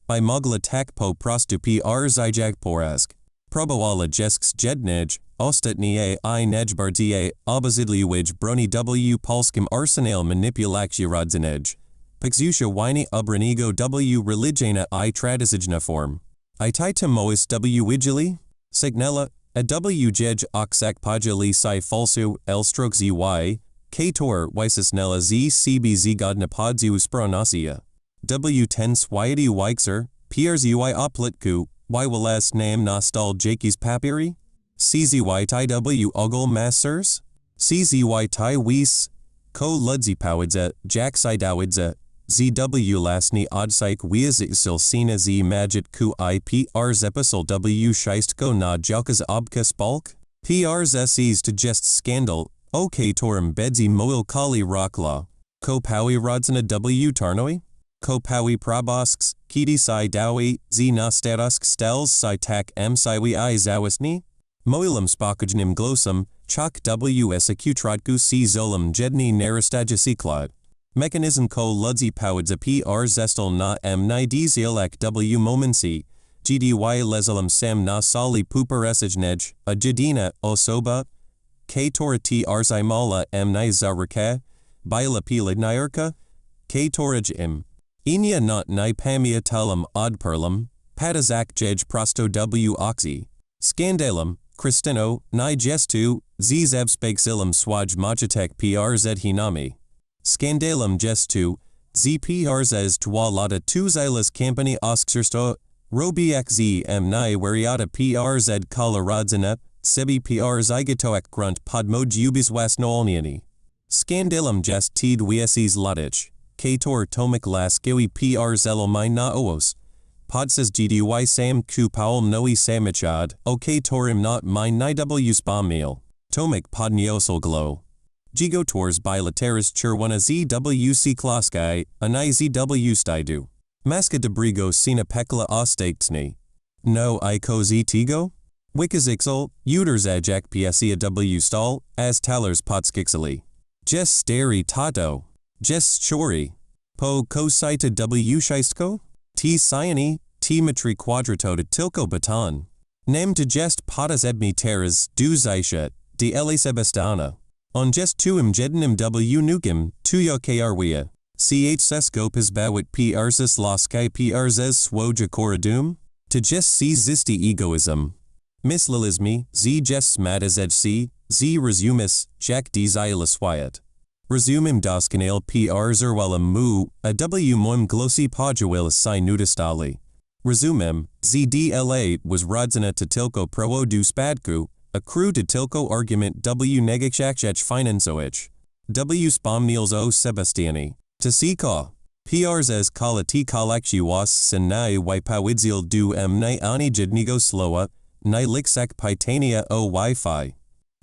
By mogla tak po prostu pr zijak porazk. Probowala jesks jednej, ostatnie I nejbardziej obozydliwij broni w polskim arsenale manipulacji rodzinnej. Pixusha winy ubranigo w religijna I tradycyjna form. I timois w wigili? Signella, a w jej oksak podjali si falsu, elstrok zy, Kator wisesnella z cb zgodna podziu spronasia. W ten swiety wixer, piers ui oplitku, wiles nam nostal jakis papiri? Czy tw ogol masters? Czy ty wis? Ko ludzi powidza, jak si dowidza, zw lasni odsyk wiaz silsina z magit ku iprs episol w Wszystko na jalkas obka spalk? Prs ses to jest scandal, ok torum bedzi moil kali rockla, ko pawi rodzina w tarnoi? Ko pawi probosks, kiti si dawi, z nastarusk stels si tak siwi I zawisni? Moilum spokojnym glosum, chok w esecutrodku si zolum jedni narastajasiklad. Mechanism ko ludzi powidza zestel na nidzielak w momenci, gdy lezolum sam na sali puperesijnej, a jedina osoba, Katora arzimala nizaraka, bila pilignyarka, Katoraj Inia not pamia telum odperlum, patazak jej prosto w oxy. Scandalum, Krystyno, gestu, zevspexilum swaj mojitek prz hinami. Scandalum gestu, prz twa lata tuzilas company osksersto, robiak wariata prz kala sebi prz igatoak grunt podmojubis wasnoolniani. Scandalum gest tid wieses latich, Kator tomik las gewi prz elomai na oos. Podses gdy sam ku paul noi samichad, ok torim not my ni w spamil. Tomik podniosol glow. Gigo tours bilateris churwana zwc klaskai, ani zw stidu. Maska debrigo sina pekla ostaktni. No I kozi tigo? Wikazixel, uterzajak psia w stall, as talers potskixeli. Jes stary tato. Jes shori. Po kosita w Wszystko? T cyani, T metri quadrato de tilko baton. Nem de gest potas ebmi teras, du zysha, de elisebestana. On gest tuim jednym w nukim, tuyo krwia. Ch sescopis bawit prsis loskai przes swoja koradum? To gest si zisti egoism. Mislilizmi, z gest smatazed si, z resumis, jak d zylaswiat. Resumim doskanale zerwelum mu, a w moim glosi pojuelis si nudistali. Resumim, zdla was rodzina to tilko pro du spadku, a crew to tilko argument w negachach finansoich. W spomniels o Sebastiani. To sika. Prz kala t kalakshi was sen nai wipawidzil du nai ani jednigo sloa, nai liksak pitania o wi-fi.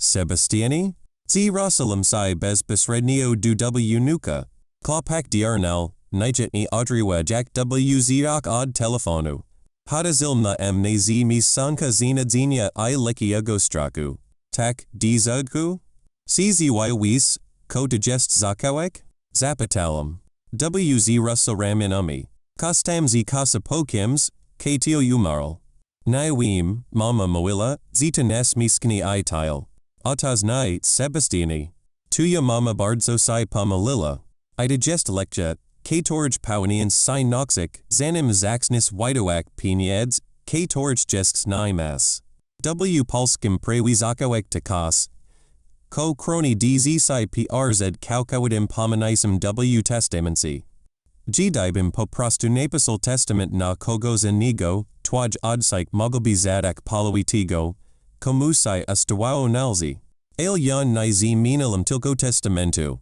Sebastiani? Z Rosalem si bez besrednio du w nuka. Klopak diarnel, nijetni odriwa jak w ziok od telefonu. Podazilmna na z misanka zinadzina I lekiego straku. Tak, dzugku? Czy wis, ko digest zakawek? Zapatalum. Wz russaramin Kostam z kasapokims, katio umarl. Naiwnie, mama moila, zita nesmiskni I tile. Otaz nai, Sebastiani. Tuya mama bardzo si pamalila. I digest lekja, Katorj pawanian si noxic, zanim zaxnis widoak pinieds, Katorj jesks naimas. W polskim prewizakawek takas. Ko kroni dz si prz kaukawidim pomanism w testamency. Gdibim po prostu napisal testament na kogos enigo, twaj odsyk mogilbi zadak polowitigo, komusai astawao nalzi. Ale yon ni z minilum tilko testamentu.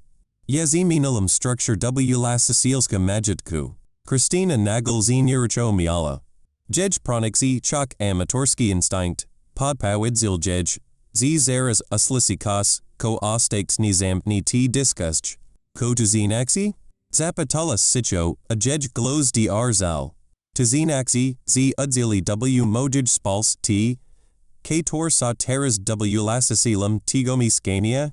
Yez minilum structure w la Cecilska majitku. Krystyna nagel z niracho miala. Jej pronixi chok amatorski instinct, podpawidzil jej, z zaras uslisikas, ko ostakes ni zampni t diskusch. Ko to zinaxi? Zapatalas sicho, a jej glows di arzal. To zinaxi, z udzili w mojej spals t. Kator sa teras w la Cecilum tigomi scania?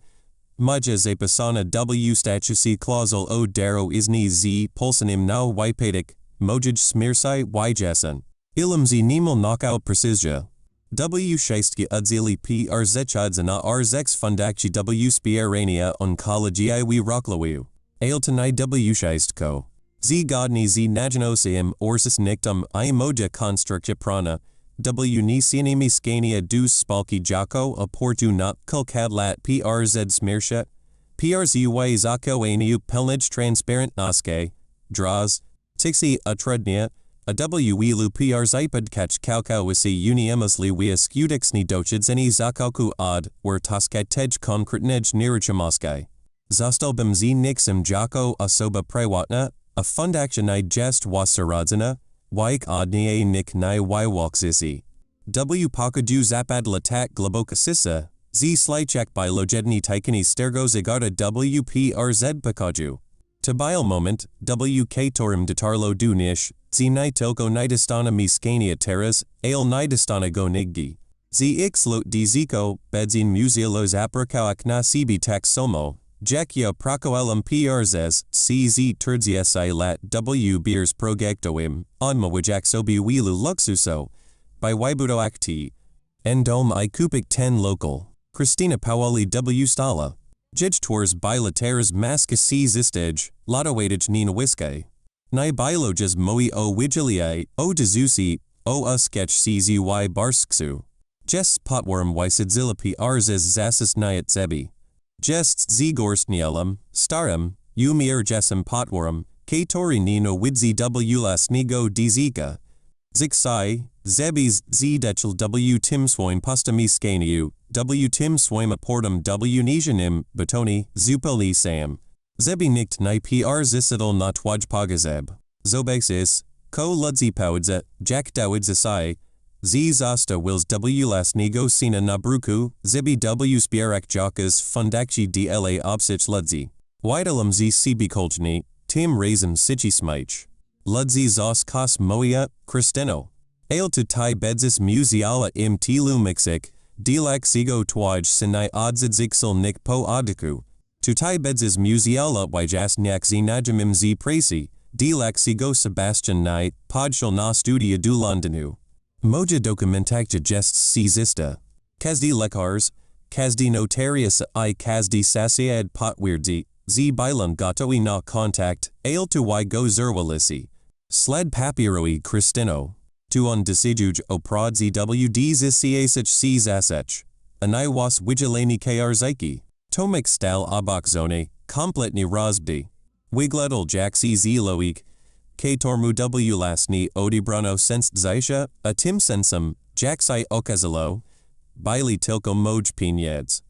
Maja zapasana w statusi clausal o daro isni z pulsanim na wipadik, mojej smirsai wijasan. Ilum z nimel knockout precisja. W Scheistke udzili przechadzę na RZX fundakci W spierania onkologiai roklawiu. Ailtonai W Scheistko. Zgodnie z najanosium orsis nictum I moja konstrukcja prana. W niesienimi skania dus spalki jako oportu na kulkadlat PRZ smershet. PRZY zakoaniu pelnage transparent noske. Draws. Tixi utrudnia. A W ilu PRZipad kach kalkawisi uniemusli wiaskutixni dochidzeni zakalku od, were toskatej konkretnej nirachamoske. Zostalbim z nixim jako osoba prywatna, a fundaktionai jest wasaradzana, wijk odnie nik ni walksisi. W pokadu zapad latak globoka sisa, z slichak by lojedni tikani stergo zigarda WPRZ pakaju. Tabil moment, WK torim detarlo du nish, z nitelko nidistana miskania teras, ale nidistana go niggi. Z ixlot dziko, bedzin musealos aprikawak na sibi tak somo, Jekio procoelum PRZs, CZ terdziesi lat W beers projectoim, onma wijaksobi wilu luxuso, by Wibudo acti. Endom I kupik 10 local. Krystyna Pawali W stala. Jij tours bilateras maska C zistej, latowatage nina wiske. Ni biloges moi o wigilie, o dezusi, o sketch CZY barsksu. Jests potworm wysidzila PRZs zasis niat zebi. Jests zgorstnielum, starem, umir jesem potworm, katori nino widzi wlas nigo dzika. Zixai, zebis zdechel w timswoim postamiskaniu, w timswoim aportum w nijanim, batoni, zupelni sam. Zebi nikt ni PRZisidal na twajpagazeb. Zobexis, ko ludzi powdza, jak dawdzasai, z zasta wils wlas nigo sina nabruku, zebi w spierak jakas fundakci dla obsich ludzi. Widelum z sibikolchni, tim razem sici smich. Ludzi zos kos moia, Krystyno. Ale tu tai bedzis museala im tilu mixik, dilak sigo twaj sinai odzadzixel nik po odiku. Tu tai bedzis museala wijas nyak z najamim z presi, dilak sigo Sebastian ni, podshal na studia du Londonu. Moja dokumentakja jests czista. Kazdi lekars, kazdi notarius I kazdi sasiad potwierdzi, z bilan gotoi na kontakt, ale tu y go zerwalisi. Sled papiroi Krystyno. Tu on deciduj o prodzi wdzisiasich c zasech. Anai was wigilani krzyki. Tomik stal obok zone, kompletni rozbdi. Wigledal jaksi ziloik. K tormu wlasni odibrono senst zaisha, a tim sensum, jaksai okazalo. Bili tilko moj pinjeds.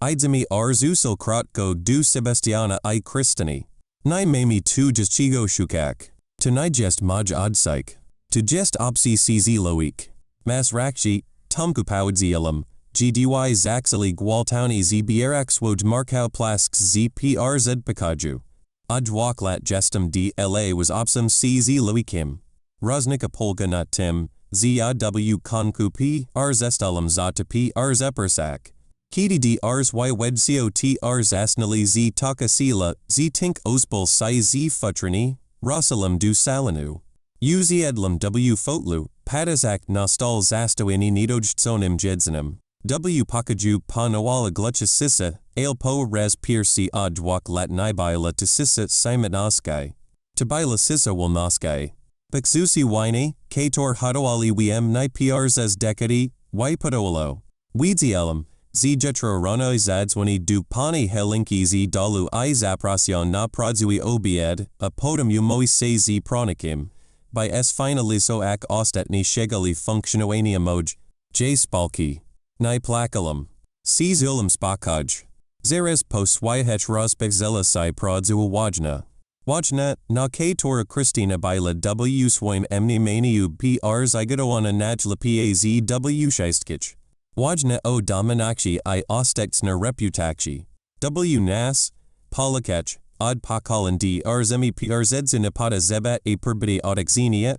Idzimi arzusel krotko du Sebastiana I Krystyni. Ni mami tu jaschigo shukak. Tu ni jest maj odsyk. Tu jest opsi cz loik. Mas rakshi, tomku powdzielum, gdy zaxali gwaltauni z bieraks woj markau plasks z PRZ pakaju. Odwaklat gestum dla was opsum cz loikim. Roznika polga na tim, zw konku PRZstalum zata PRZpersak. Kidi rzy wedsio trzasnali z takasila, z tink ospol si z futrani, Rosalum du salanu. Uziedlum w fotlu, padazak nostal zastoini nidojtsonim jedzanim. W pakaju panawala gluchas sisa, ale po res piersi odwak latnibila to sisa simanoskay. Tabila sisa wilnoskay. Bakzusi wine, kator hodowali wm ni PRZs decadi, wipudoalo. Weedzielum, z jetro rono zadzwani du pani helinki z dalu I zaprasion na prodzui obied, a podum umoi se z pronikim. By s finaliso ak ostatni shegali functionoania moj, j spalki. Ni plakalum. C zulum spakaj. Zeres po swihech rozpexela si prodzu wajna. Wajna, na k tora Krystyna bila w swoim emni maniu pr zigodowana najla paz w scheistkich. Wajna o dominakshi I ostexna reputakshi. W nas, polakech, od pakalan zemi przedzinipada zebat a perbidi odexenia,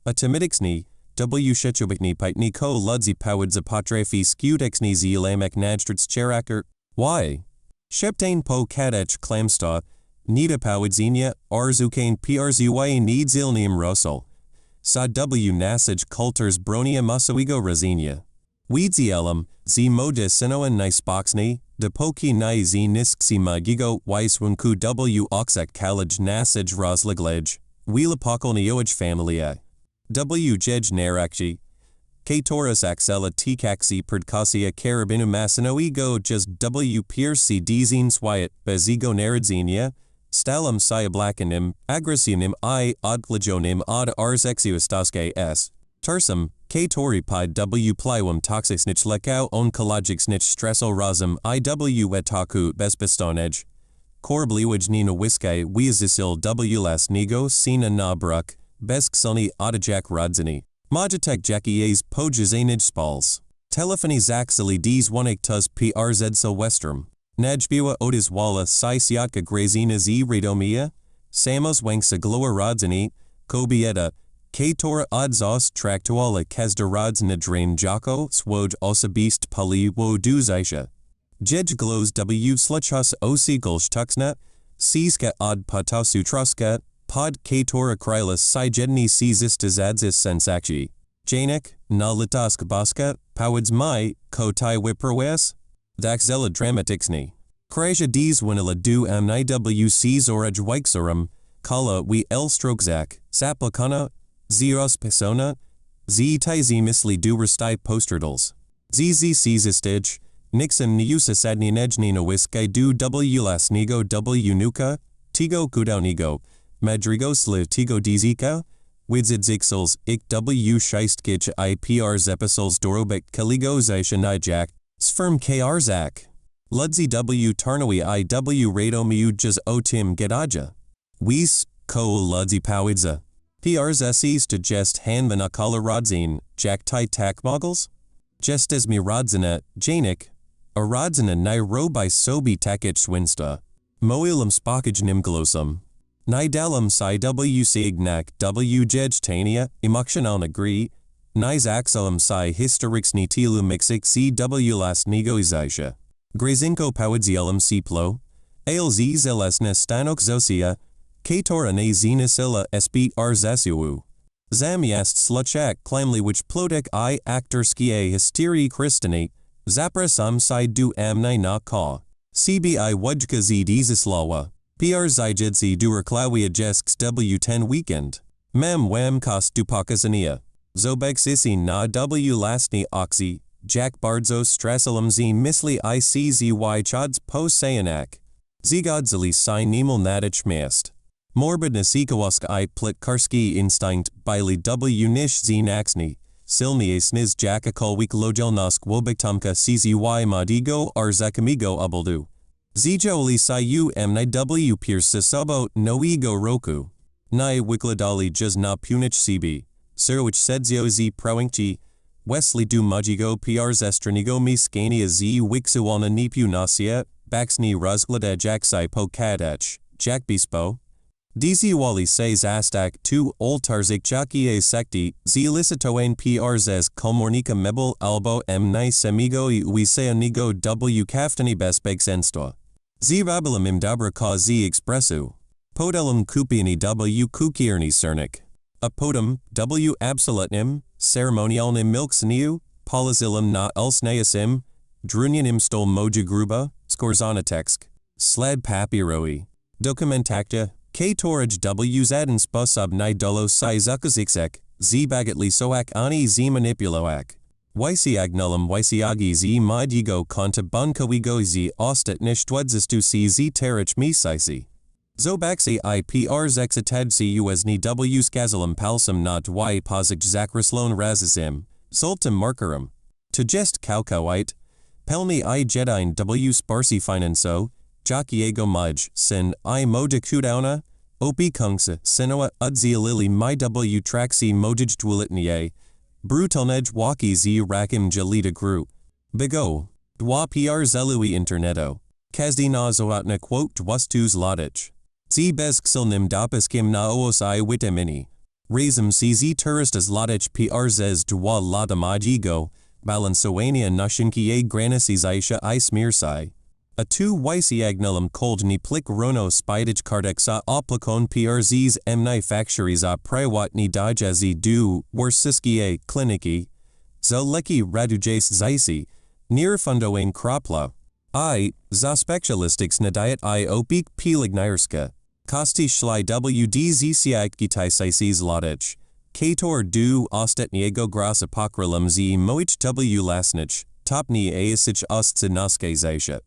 a timidixni, w shechobikni pitni ko ludzi powdza potrefi skutexni zilamek najstrats cheraker, y. Sheptain po kadech klamsta, nida powdzenia, arzukane przyi nidzilnium rosol. Sa w nasaj kulturs bronia masawigo razenia. Weedzielum, z mode sinoan nisboxni, dopóki nie z nisksi magigo wysłunku w oxek kalaj nasij rozliglej, wielapokolnioj familia. W jej narakci. Katoras axela tkaksi perdkasia karabinu masinoego just w piersi dzin swyat bezigo naradzenia, stalum siablakanim, agressionim I odklajonim od arzexiustaske s. Tarsum, Katori pi w pliwum toxisnich lekau onkologicsnich streso razum iw etaku bespistonej. Korbliwaj nina wiske wiazisil w las nigo sina na bruk, besksilni odajak rodzini. Mojitek jakies pojazanij spals. Telefoni zaxili des wanektus prz silvestrum. Najbiwa otis wala siatka grazina z redomia. Samos wangsa gloa rodzini, kobieta. Katora odzos traktuala kezdarods nadrain jako swoj osobist pali wo duzaisha. Jej glows w sluchus osigolsh tuxna, siska od patasu truska, pod katora krylas si jedni sizistas adzis sensakji. Janik, na litask baska, powids mai, kotai wiperwes? Daxela dramatixni. Kraja des winila du amni w sizoraj wixorum, kala we el strokzak, saplakana, Zeros persona, z tizi misli du restai posterdals. Zz sizistij, nixon niusa sadni nejnina wiske du w las nigo w nuka, tigo kudaunigo, madrigo sli tigo dizika, widzidzixels ik w scheistkich iprs episols dorobik kaligo zaishanijak, sferm krzak. Ludzi w tarnawi iw radomiu jaz otim gedaja. Wies, ko ludzi powidza. Prses to jest handman akala rodzin, jaktai takmogels? Jestes mi rodzina, janik, a rodzina ni robi sobi takich swinsta. Moilum spokaj nimglosum. Ni dalum si w signak w jejtania, emotionalna gri, ni axilum si historix ni tilu mixik c w las negoizisha. Grazinko powidzielum ciplo, ails zelesna stanok zosia, Katora ne zinasilla sprzesiu. Zamiast sluchak klamli which plotek I aktorskie hysterii Krystyny, zapraszam si du amni na ka. Cbi wujka z dizislawa. Przijedzi du reklawi jesks w10 weekend. Mem wam kos dupakazania. Zobex isi na w lasni oxy, jak bardzo strasilum z misli iczzy chods po sayanak. Zgodzili si nemul nadich mast. Morbidness ikawask I plitkarski instinct bili w nish zinaxni, silnie sniz jakakol wikologjelnosk wobiktumka czy madigo arzakamigo ubeldu. Zijoli si umni w piersisabo noego roku. Ni wikladali jaz na punich cb, sirwich sedzio z prowinkti, Wesley du majigo przestranigo mi skania z wiksualna nipu nasia, baxni rozglada jaksai po kadach, jakbispo. Dz wali says astak tu oltarzik jakie sekti, zilisitoan przes komornika mebel albo mni semigo I uiseanigo w kaftani besbegsensto. Zirabilum im dobra ka z expressu. Podelum kupiani w kukierni cernik. Apodum w absolutnim, ceremonialnim milksniu, polizilum na elsneasim, drunianim stol moja gruba, skorzanateksk, sled papiroi. Dokumentakta, Katoraj w zaden sposób ni dolo si zukaziksek, z bagatli soak ani z manipuloak. Wysiagnulum wysiagi z madigo konta bunkawigo z ostat nishtwadzistu si z terich misisi. Zobaxi I przexitadsi usni w skazilum palsum na dwy pozig zakrislon razisim, zoltim markerum. To jest kaukawite, pelni I jedine w sparsi finanso, jakiego maj, sin I moja kudauna, opi kungsa, sinoa udzialili mi w traksi mojaj dwulitnie, brutalnej waki z rakim jalita gru. Bigo, dwa zelui interneto, kazdi na zoatna quote dwustus latich. Z bezksilnim dopaskim na oos I witamini. Razum cz turistas latich przes dwa lata majigo, balansoania nashinkie granasizisha I smirsai. A tu wysiagnulum cold ni plik rono spidich kardeksa oplikon przes mni factories a prewat ni dajazi du, warsiskie, kliniki, zo leki radujes zaisi, nierfundoing kropla. I, za specialistics nadayat I opik pilignairska. Kosti szli wdzciak gitajsisis lodich. Kator du ostatniego grasa pokrylam z moich w lasnich, topni aisich ostsynoskazasha.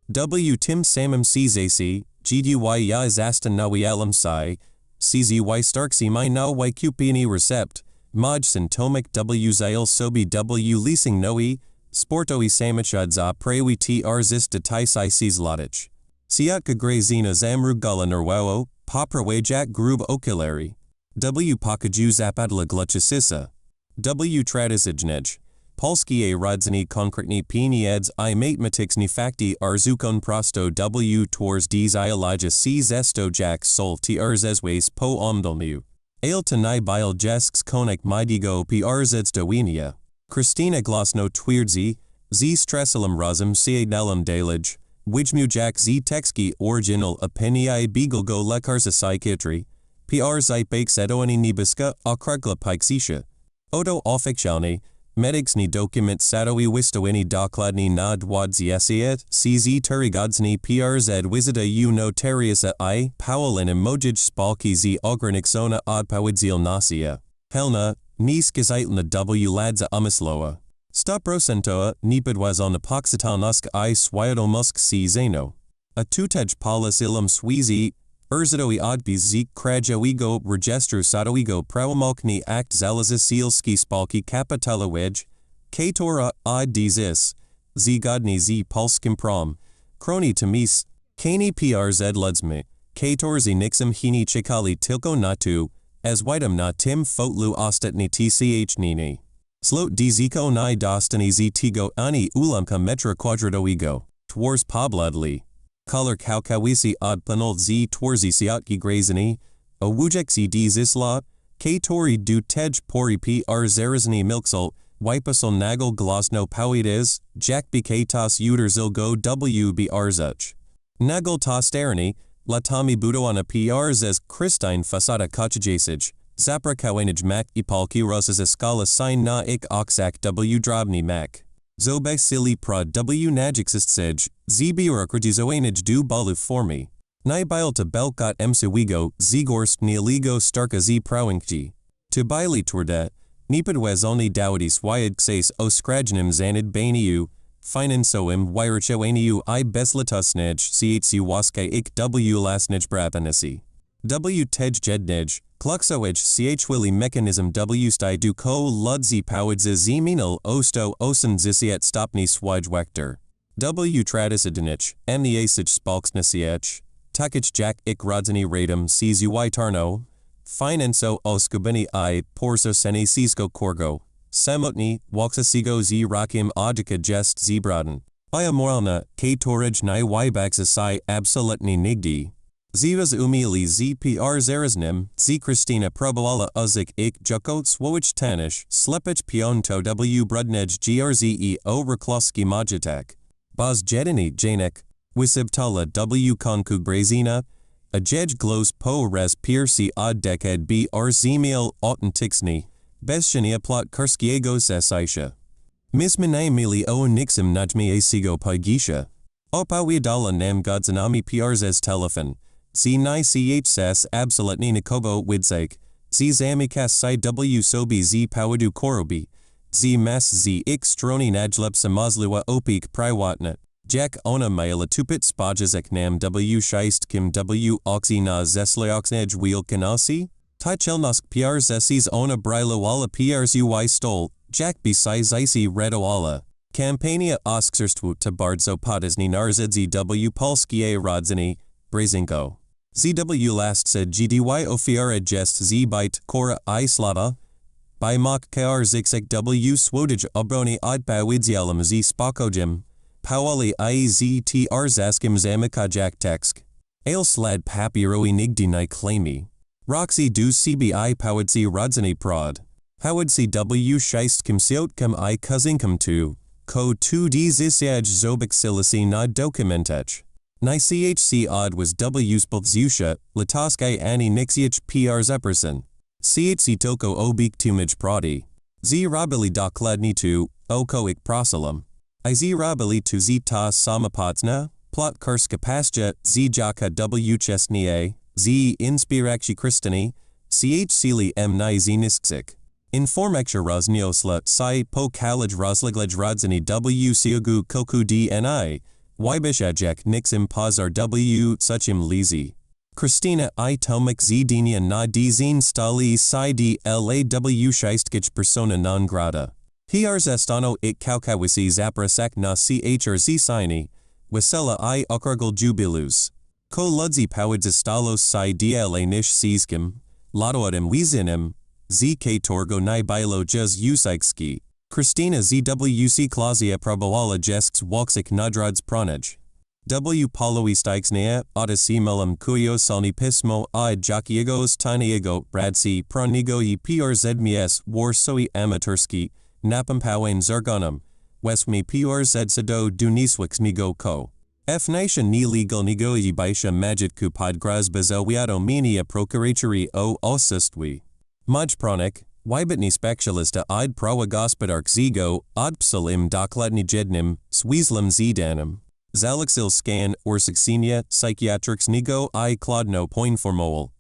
W tim samim czasi, gdy ja zastanawiałem się, czy starksi my nowe kupini recept, moj symptomic w zile sobie w leasing noe, sportoi samichad za prawi trz detajsisis lodich. Siatka grazina zamrugala nerwawo, poprawajak grub okulari. W pokaju zapadla gluchasisa. W tradisijnej. Polskie rodziny konkretni pienieds I matematycznie fakti arzukon prosto w tours des iologia c zesto jack sol trzezways po omdolniu. Ale tenai bile jesks konek midigo przed dowinia. Krystyna glasno twierdzi, z stresalem razem siednelem dalej, wijmu jack z tekski original opinii beaglego lekarza psychiatry, z bakes edoani nibiska okrugla pixisha. Oto oficjalnie, medics ni dokument sadoi wistoini dokladni na dwadzieset, cz turigodzni przed wizita u notariusa I, powolin emojij spalki z ograniczona odpowiedzial nasia. Helna, ni skazitelna w ladza umysloa. Stoprocentoa nipodwazon poxitalnusk I swiadomusk c zeno. A tutej polis ilum swizi, Urzadoi odpis z krajowego registru sadowego prawomocni akt zalazasielski spalki kapitalowej, katora oddizis, zgodni z polskim prom, kroni temis, kani przed ludzmi, katorzy nixim hini czekali tylko na tu, as witam na tym fotlu ostatni tch nini. Slot diziko ni dostani z tego ani ulamka metra kwadratowego, twors poblodli. Kolor kałkawisi od planol z twarzy siatki grazini, a wujek z dzisla, katori du tej pori zarazini milksol, wipason nagel glasno powides, jack bikatas uterzilgo w brzuch. Nagel tosterni, latami budoana zes Krystyna fasada kochajasij, zapra kawenij mak ipalki rosas escala sign na ik oksak w drobni mak. Zobe sili pra w najixistsej, z biurokratizoanij du balu formi. Najbil to belkot msuigo, zgorst nieligo starka z prawinkti. To bili twarda, nipodwezolni dawidis wyad ksas o skrajnim zanid baniu, finansoim wyrachowania I beslatusnej chc waske ik w lasnej bratanisi. W tej jednej, kluxoej chwili mechanism w stai du ko ludzi powidze zminil osto osen zisiet stopni swijwektor. W tradisidnich, amniasich spalksnasiech, takich jack ik rodzini radum czui tarno, finanso oskubini I porso seni sisko korgo, samotni, walksasigo z rakim odika jest zbraden. I moralna, katorij ni wybaksasai absolutni nigdi. Zivas umili z zaraznim, z Krystyna probowala uzik ik juko swowich tanish, slepich pionto w brudnej grze o rekloski majitak. Baz jedini janek, wisibtala w konkug brazina, a jej glos po res piersi od decad brzmiel autenticsni, bezshania plot kurskiego sesaisha. Misminai mili o nixim najmi asigo pagisha. Opawiedala nam godzanami przes telefon. Z ni chs absolutni nikogo widzek, z zamikas si w sobi z powidu korobi, z mas z ik stroni najlep samozliwa opik prywatnet, jack ona maila tupit spajazek nam w scheist kim w oxi na zesleoxnej wielkanasi? Tychelnosk przes ona brilowala przui stol, jack besides isi redowala. Campania oskserstwu to bardzo podesni narzedzi w polskie rodziny, brazinko. ZW last said gdy ofiara jest z byte kora I slava, by mock kr zixek w swodij obroni odpowiedzialem z spokojim, powali I z trzaskim zamykajak tekst. Ale slad papieroi nigdy nie claimi. Roxy du cbi powidzi rodziny prod. Powidzi w scheistkim siotkim I cousinkim tu, ko tu dzisiaj zobik silisi na dokumentech. Ni chc od was w spolzusha, latoskaj ani nixiach przepperson. Chc toko obik tumij prodi. Z rabili dokladni tu, oko ik prosalam. I z rabili tu z ta samopocna, plot karska pasja, z jaka w chestnie, z inspirakshi Krystyny, ch sili ni z nisksik. Informaksha rozniosla psi po kalaj rozliglej rodziny w siagu koku dni, wybishajek nixim pozar w suchim lizi. Krystyna I tomek z dnia na dzin stali si dlaw scheistkich persona non grata. Hiars estano ik kaukawisi zaprasak na chrz sini, wesela I okrugel jubilus. Ko ludzi powiedzostalos si dla nish siskim, latoadem wizinem, zk torgo ni bilo juz usikski. Krystyna zwc klazia probowala jesks walksik nadrods pronaj. W poloistixnea, odysimilum cuyo salni pismo I jakiegos tiniego, radsi pronigo I przmies war soi amatorski, napampawen zargonum, westmi przsado duniswix nigo ko. F nation ni legal nigo I baisha magit kupad graz bezowiado minia procuratori o osustwi. Maj pronik, wybitni specialista id prawa gospodark zigo, odpsal im dokladni jednym, swizlam zidanim. Zalixil scan or succenia psychiatrics nigo I clodno poinformol.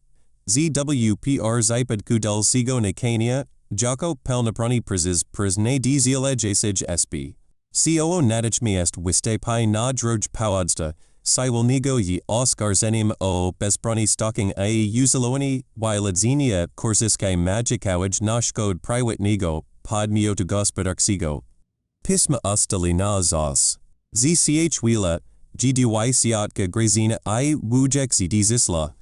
ZWPR zipad kudul sigo nikania, jako pelnaprani pris ne dizilejasij sp. Coo natich est wiste pi na droj powadsta, siwil nigo yi oscarzenim o besprani stalking usiloani, wiladzenia korsiske magicawaj nashkod priwit nigo, pod miotu gospodark sigo. Pisma ustali na zos. ZCH wila, gdy siatka grazina I wujek z dizisla.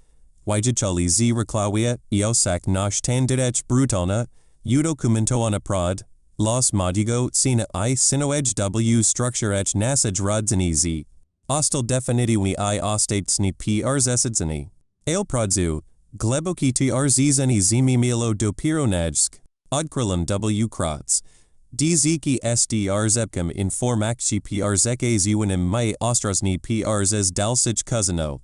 Wajachali z reklawia, iosak nash tandidech brutalna, udokumentoana prod, los modigo sina I sinoej w structurech nasaj rodzini z. Ostal definitiwi I ostatsni przesadzini. Ale prodzu, gleboki trzeni zimi milo dopironajsk, odkrilam w kratz. Dziki strzepkim informakci przeke zuinim my ostrosni przes dalsich kuzino.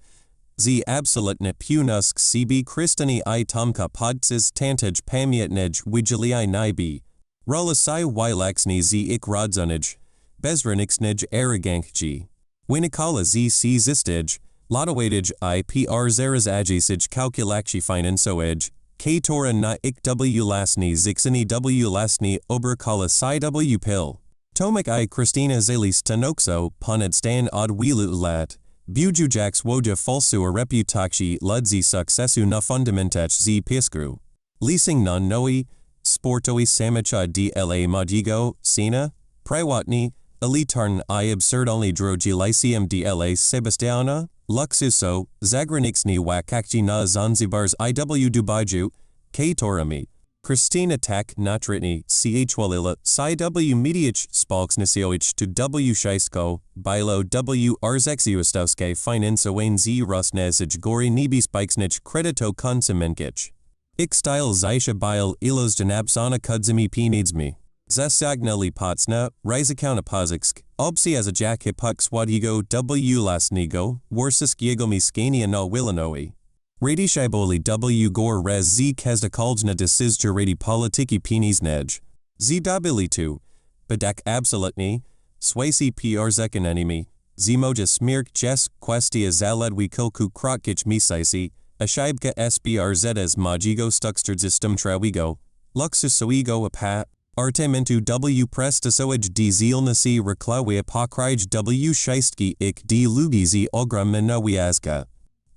Z absolutne punusk cb Krystyny I tomka podcis tantij pamiętnej wigilii nibi. Rolasai wilaxni z ik rodzonij, bezrenixnij arrogankci. Winikala z zistij, latowadij I przes agisij calculakci finansoij. K-tora na ik w lasni zixini w lasni oberkala si w pil. Tomek I Krystyna zelis tanokso ponad stan od wilu lat. Bujujax woja falsu a reputakshi ludzi successu na fundamentach z piskru. Leasing non noi, sportoi samicha dla modigo, sina, prywatni, elitarn I absurdalni drogi lyceum dla Sebastiana, Luxuso, Zagranixni wakakji na Zanzibars IW Dubaju, K-torami. Krystyna tak natritni, chwalila, si w mediach spalksnisioich to w scheistko, bilo w arzexiustowske finansowain z rusnesij gori nibi spikesnich kredito konsumenkich. Ik style zisha bil ilos janabsana kudzimi pnidzmi. Zasagnali potsna, rizikauna poziksk, obsi as a jack hipuk swadigo w lasnigo, warsisk yegomi skania na willanoi. Radi shiboli w gor res z kezda kaljna desizja radi politiki pniznej. Z dobili tu, bedak absolutni, swasi przekonanimi, z moja smirk jes questia zaledwi kilku krotkich misaisi, ashibka sprz mojigo stuxterzistum trawigo, luxusoigo apat. Artementu w prestasoij dzilnasi reklawia pokrij w scheistki ik d lugizi ogram menowiazka.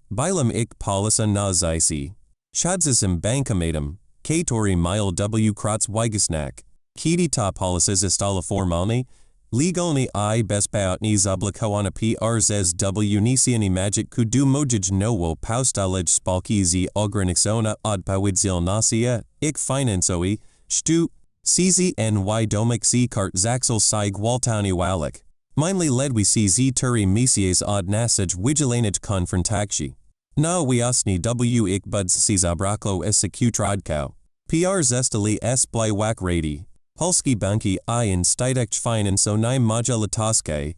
Bilam ik polisa na zisi. Shadzism bankamatum, katori mile w kratz wigasnak. Kiti ta polisas istala formalni, legalni I bespautni zablikoana przs w nisiani magic kudu mojij nowo paustalej spalkizi ogranixona odpawidzil nasia, ik finansoi, stu, CZNY domik c kart zaxel si gwaltani walik. Mainly ledwi cz turi misies od nasij wigilanij konfrontakshi. Na wiasni w ik buds c zabraklo esecutrodko. Zestali s bly wak radi. Polski banki I in stidech finanso ni modulataske.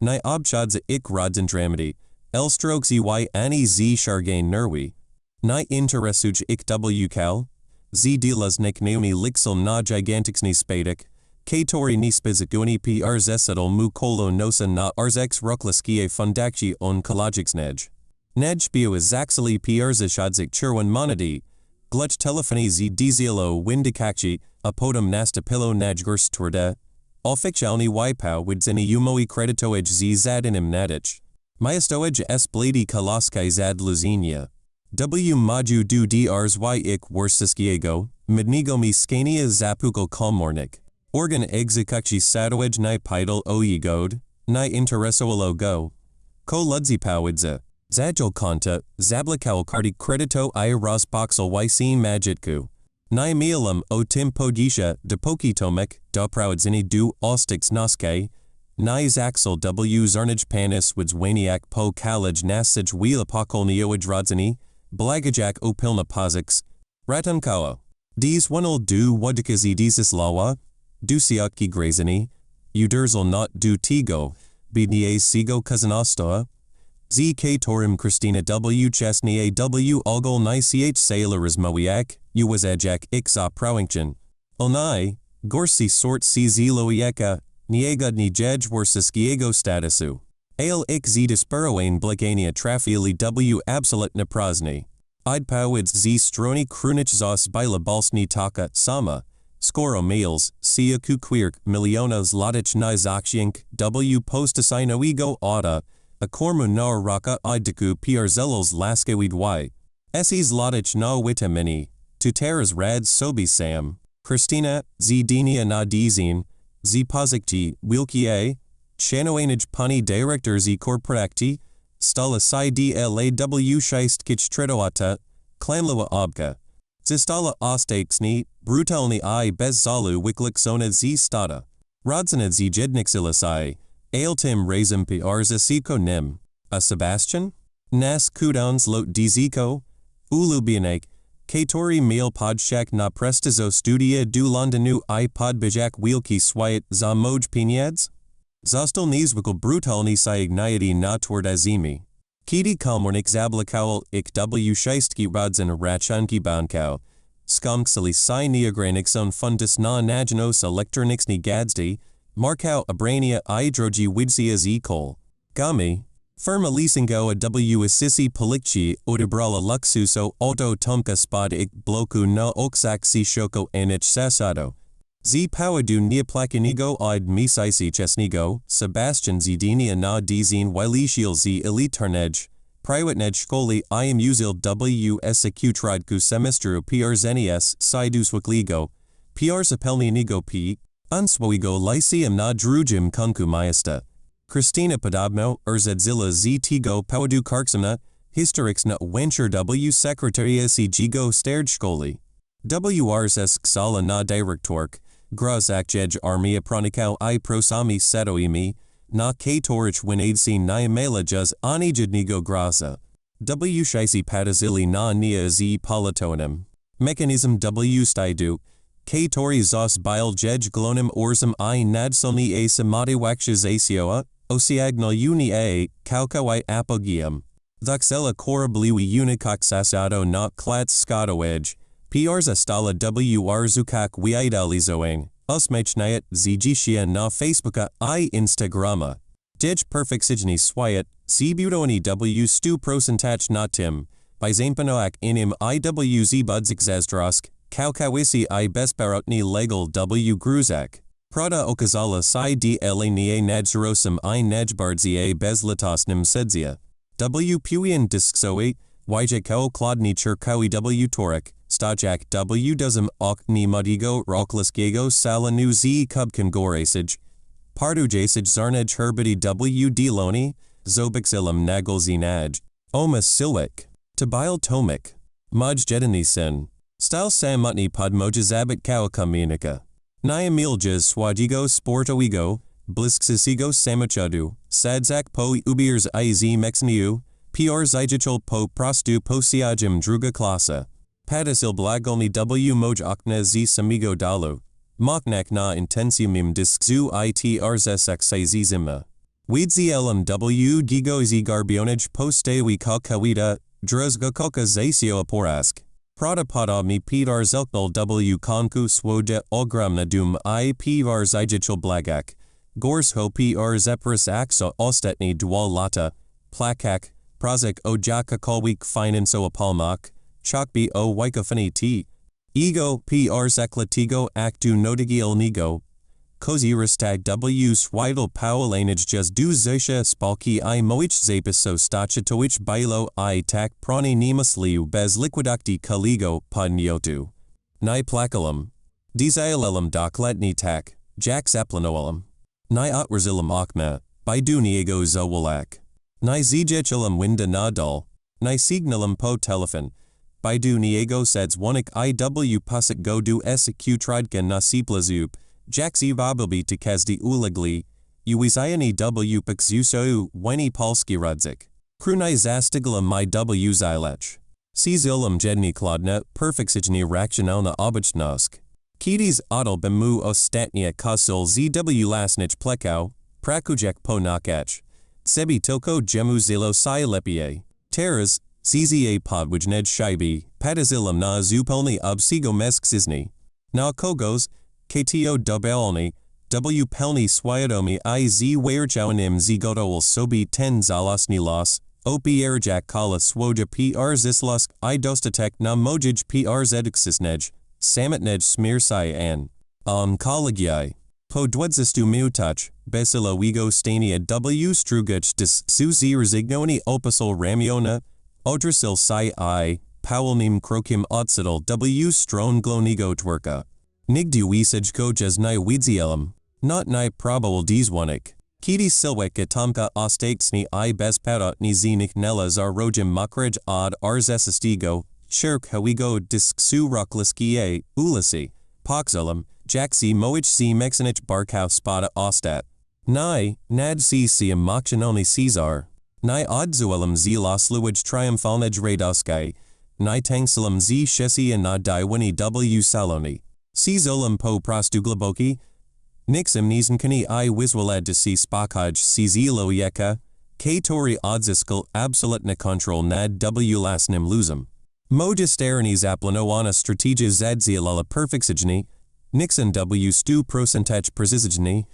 Ni obchodza ik rodzendramity. Elstrokes y ani z shargain nerwi. Ni interesuj ik w kal. z dilasnik naomi lixil na giganticsni spadik, Katori ni spizikuni pr zesidal mu kolo nosa na arzex ruklaskie fundakci on kologicsnej. Nej bio is zaxili pr zishadzik churwan monadi, gluch telefoni z dizilo windikakci, apodum nastapilo najgurs torde, Officialni wipeau widzeni umoi creditoej z zadinim nadich. Majestoej s bladi koloskaj zad luzinia. W maju du drs y ik warsiskiego, midnigo mi skania zapukal komornik. Organ exekucji sadoej ni pidal o yegod, ni interesoalo go. Ko ludzipawidza. Zajol konta, zablikal kardi credito I rozboxal yc majitku. Ni mielum o tim podisha depoki tomek, doprowadzini du ostix noske, ni zaxel w zarnij panis widzwaniak po kalaj nasij wheel apokolnioij rodzini, blagajak opilna pozix, ratunkao. Dies wanal du wadikazi disis lawa, du siatki grazini, uderzal not du tigo, bidnie sigo kazanostoa, zk torim Krystyna w chesnie w algol ni ch sailors moiak, uwazajak ikza prawinction. Olnai, gorsi sort cz loieka, niegad ni jej warsiskiego statusu. Ale ik z disperoane blikania trafili w absolut naprazni. Idpowids z stroni krunich zos bila balsni taka sama. Skoro meals, sia kuquirk milionas latich ni zakshink w postasinoego auta, a kormu nar raka idku przelos laskewid y. Esses latich na witamini, tuteras rad sobi sam, Krystyna, z dinia na dizin, z pozikti, wilkie, chanoanij pani director z korporakti, stala si dlaw scheist kich tredoata, klamlawa obka. Zistala ostaksni, brutalni I bez zalu wikliksona z stata. Rodzina z jednixilisai, ailtim razem prza siko nim. A Sebastian? Nas kudons lot diziko? Ulubianek, Katori mail podshak na prestizo studia du londonu I podbijak wielki swayat za moj piniads? Zostal nizwikal brutalni siagnayati na twardazimi. Kiti kalmornik zablikowal ik w scheistki rodzin rachunki bankau. Skumksali si neogranixon fundus na naginos elektronixni gadsdi, markau abrania idrogi widsia z kol. Gami. Firma leasingo a w assisi palikchi odebrala luxuso auto tumka spad ik bloku na oksak si shoko anich sasado. Z pawadu neaplakinigo id misaisi chesnigo, Sebastian z dinia na dizin wilishil z elitarnej, privatnej skoli I am usil w esecutridku semestru prznes sidus wikligo, apelnigo p, unswoigo lyceum na drugim kunku majesta. Krystyna podobno, zilla z tigo pawadu karksamna, historics na wenture w secretaria si jigo sterd skoli. Wrss ksala na directork, grazak jej armia pronikau I prosami setoimi, na katorich winadsi na malajaz anijadnigo grasa. W shaisi patazili na nia z politonim. Mechanism w stidu. Katori zos bile jej glonim orzum I nadsolni a samadi wakshizatioa, osiagnal uni a, kaukawai apogium. Thuxella korabliwi unikak sasado na klats skotoej. Prza stala wrzukak wiidalizoang, usmachnayat zgishia na Facebooka I Instagrama. Jij perfexigni swayat, zbutoni w stu prosentach na tim, byzampanoak inim iwz budzikzazdrosk, kaukawisi I besparotni legal w gruzak. Prada okazala si dla nie najzrosum I najbardzia bezlatosnim sedzia. W puian disksoi, yjko klodni churkawi w torek. Stajak w dozum ok ni mudigo roklaskiego salanu z kubkan gorasij. Pardujasij zarnej herbidi w deloni, zobixilum nagel zinaj. Oma silwik. Tabil tomik. Maj jedini sin. Stal samutni podmojazabit kawakamunika. Niamiljas swadigo sportoigo, blisksisigo samachadu, sadzak po ubiers iz mexniu, przijichol po prostu posiajim druga klasa. Padasil blagolni w moj okna z samigo dalu. Moknak na intensiumim diskzu itrzesak zima. Widzielum w gigo z garbionij postewi kakawida, druzga koka zasio porask. Pradapada mi pidar zelknal w konku swoje ogromna dum I pvar zijichal blagak. Gors ho pr zepris aksa ostetni dual lata. Plakak, prozak o jaka kolwik finanso apalmak. Chakbi o wikafani t. Ego pr zeklatigo actu nodigil nigo. Kozi restag w swidal paulanage just du zesha spalki I moich zapiso stachatoich bailo I tak prani nemusliu bez liquidacti kaligo podniotu. Ni plakalum. Dizialelum dokletni tak, jax eplanoelum. Ni otrazilum akma, bidu niego zawalak. Ni zijechalum winda nadal, ni signalum po telefon. Bidu niego seds wanik iw pusik go du esecu tridka nasiplazup. Jaxi vabilbi to kazdi ulagli, uizayani w pixusou wini polski radzik. Krunai zastigla my w zilech. Cizilum jedni kladna perfixijni rationalna obichnosk. Kidis odal bemu ostatnia kosul zw lasnich plekau, prakujek po nakach. Sebi tilko jemu zilo silepie. Teras, czia podwijned shibi, patazilum na zupolni obsigo mesksizni. Na kogos, KTO dobelni, W pelni swiadomi iz weirjaunim zigotol sobi ten zalasni los, opierjak kala swoja pr zislusk I dostatek na mojij pr zedixisnej, samitnej smirsai an. Kolegii. Po dwedzistu minutach, besilo ego stania w strugach dis suzi resignoni opusol ramiona, odrasil si I, powelnim krokim otsidal w stron glonigo twerka. Nigdu wisajko jas ni widzielum, not ni probable dizwanik. Kiti silwek atomka ostaksni I bespada ni zinik nelas rojim makraj od arzesistigo, shirk hawigo disksu rokliskie, ulisi, poxilum, jaxi moich si mexinich barkau spada ostat. Ni, nad si machinoni Caesar. Ni odzuelum z losluij triumphalnej radoskai, ni tangsilum z shesi na diwini w saloni. Cizolum po prostuglaboki, nixim nizenkani I wiswalad de si spakaj cizilo yeka, tori odziskal absolutna control nad w lasnim luzum. Mojisternis aplanoana strategia zadzialala perfixigni, nixon w stu procentach precizigni,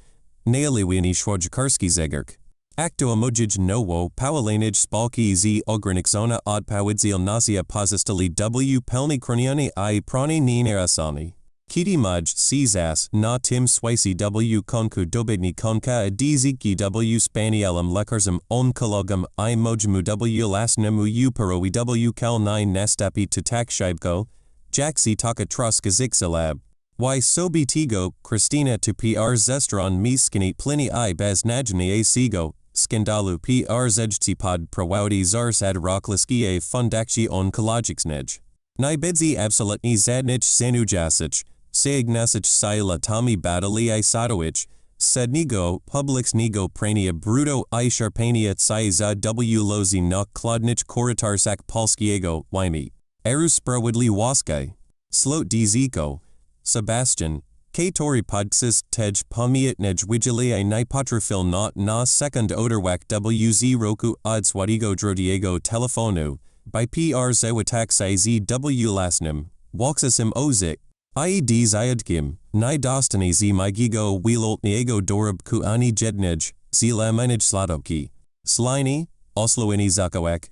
nealiwini schwajkarski zegerk. Acto emojij nowo pawalanij spalki z ogranixona od pawidziel nasia posistali w pelni kroniani I prani ninarasani. Kiti maj czas na tim swasi w konku dobigni konka dziki w spanielum lekarzum onkologum I mojmu w lasnemu parowi w kal nine nastapi tatak shibko, jaxi taka truska zixilab. Y sobitigo, Krystyna to pr zestron miskini plini I bez najni a sigo, skandalu pr zejtipod prawauti zarsad rokliskie fundakci onkologicsnej. Nibedzi absolutni zadnich sanujasic, Seignasich sila Tommy Badali Sadowich, Sednigo, Publix Nigo Prania Bruto I Sharpania Tsaiza W Lozi na Klodnich Koritarsak Polskiego, Wymi. Erus Sprawidli Waskai. Slot Dziko. Sebastian. Tori Podxis Tej Pomiat Nej Wigilia Nipotrafil na Second Oderwak WZ Roku Odswadigo Drodiego Telefonu, by PR Zewatak Sai W Lasnim, Walksasim Ozik. Ied Zayadkim, ni dostani z mygigo wilolt niego dorab ku ani jednej, zila minij sladovki. Slini, osloini zakawak,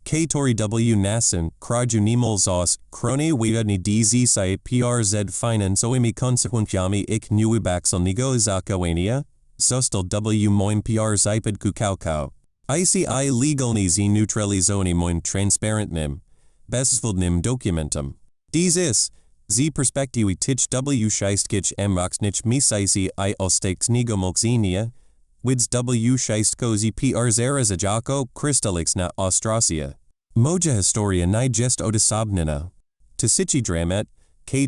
tori w nasin, kraju nimol zos, krone wiedni dz si prz finance oimi consequentiami ik nuibaxel nigo zakawania, zostal w moim pr ziped ku kaukau. Ici legalni z neutralizoni moim transparentnim, besvildnim documentum. Dizis, Z perspektivi tich w scheistkich roxnich misaisi I ostakes nigomolxinia, wids w scheistkozi pr zarazajako kristallix na Austrasia. Moja historia ni jest odesobnina. Tasici dramat,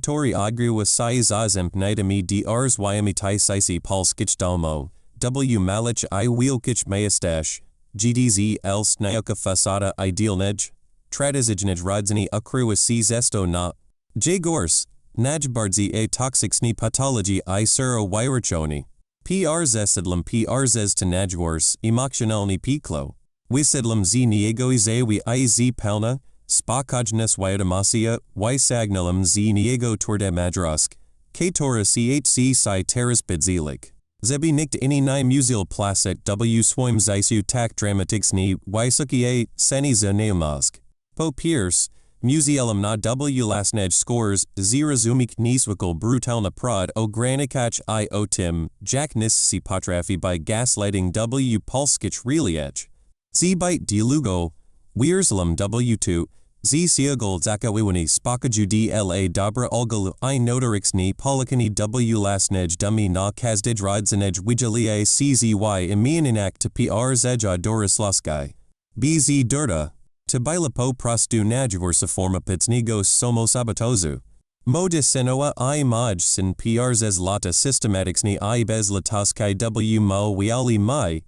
tori ogriwa si zazemp nidami drs yamitai sisi polskich dalmo, w malich I wielkich mayastash, gdz else nayoka fasada idealnej, tradizijnej rodzini ukrywa si zesto na Jagors, najbardzi a toxicsni patology I suro wyrachoni. Pr zesidlum pr zez to najwors, emotionalni piklo. Wisidlum z niego zewi I z pelna, spokojne wiadomości, wysagnąłem z niego twardym adresk, który chc si teraz bidzelik. Zebi nikt inni muzeal placet w swoim życiu tak dramatycznie wysokie ceny za niemosk. Po Pierce, muzealem na w lasnej scores zrozumieć niezwykle brutalna prod o granikach I o tym, jak si potrafi by gaslighting w polskich reliach. Z byte dilugo, wierzlam w2, z siegol zakawiwani spokaju dla dobra olgalu I notoriksni polakani w lasnej dummy na kazdej rodzanej widzilia czzy imieninak to prz dorosłowskiej. Bz durda. To bila po prostu najgorsze forma pitnego samosabotażu. Moja senoa I maj sin prz lata systematicsni I bez lataskiej w mo wiali mai.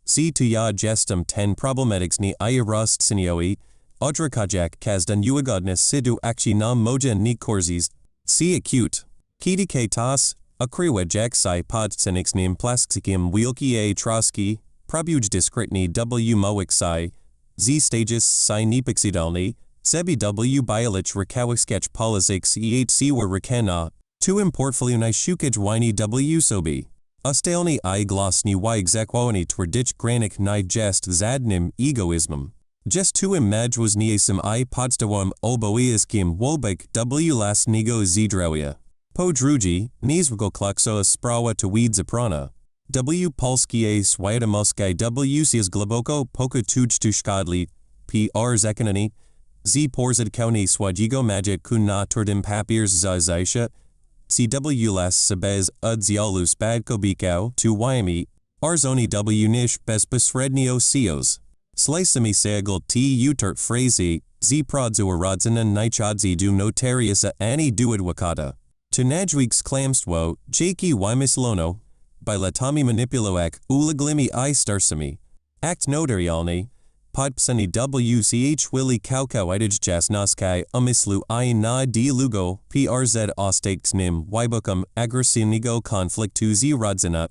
Z tu ja jestem ten problematicsni I rozczniowi, odrakajak kazdan uigodne sidu akci na moja ni korzis. C acute. Kiedy tas, akryłejak si podcenicsnim plastikiem wielkie troski, probuj dyskretni w moik si, z stages si nipixidalni, sebi w biolich rakawiskech poliziks ehc were rakena, tu importfoliuni shukaj wini w sobi. Ostalni I glasni y egzekwani twardich granik ni jest zadnym egoismem. Jest tu imajwozniasem I podstawom oboiskim wobik w lasnego zdrowia. Po drugi, niezwykle klakso sprawa to weed zaprana. W polskie wiadomości w sias globoko pokatuj szkodli, prz ekonomii, z porzadkowni swojego magic ku na twardym papiers za życia, cw las sebez odzialu spadkobikał tu wymi, arzoni w niż bezpośrednio sios. Slicemi segal utert frazi, z prodzua rodzina nichodzi du notariusa ani duadwakata. Tu najwiks klamstwo, jaki wymyslono, by latami manipuloak ulaglimi I starsami. Act notarialni, podpisani wch willi kaukawitaj jasnoskai umislu I na lugo prz ostaksnim wybukam agresinigo konfliktu z rodzina,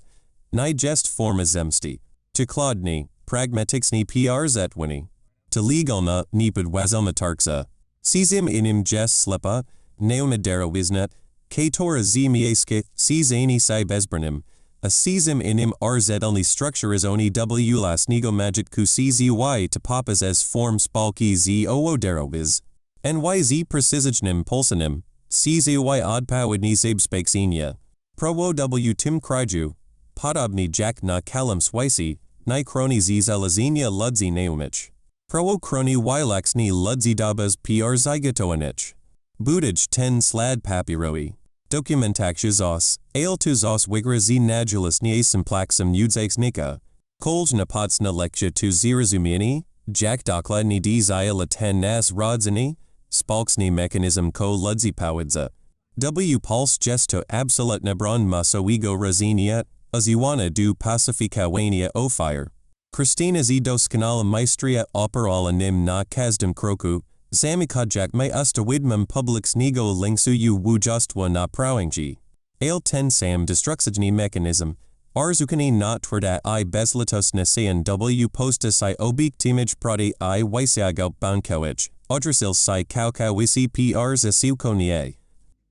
ni jest forma zemsti. Tu klodni, pragmaticsni prz wini. Tu legalna nipodwazomatarksa. Czym inim jest slepa, neomadera wisnet, katora z miejskie, czani si bezbranim, a czym inim only strukturizoni w lasnego magic ku czzy to papas as form spalki z ooderowiz. Nyz precyzycznym pulsanim, czzy odpałidni sabespaksinia. Prowo w tym kraju, podobni jak na kalam swisi, ni kroni z zalazenia ludzi neumich. Prowo kroni wilaksni ludzi dobas przygotowanich. Budaj ten slad papiroi. Dokumentakcja zos, ale tu zos wigra z najulis nie simplaksem udzexnika. Kolj na podsna lekcja tu zrozumieni, jak dokładni dzieje ten nas rodzini, spalksni mechanizm ko ludzi powidza. W puls gesto absolutna bron masowego rodzenia, oziwana du pacyfikawania o fire. Krystyna z doskonala maestria operala nim na kazdem kroku, zamykajak may ustawidmem publicznego lingsuju wujostwa na prawęgi. Ale ten sam destruksijny mechanizm, arzukani na twarda I bezlitosnesian w postas I obiktimij proti I wysiagał bankowicz, odrasil si kaukawisi prz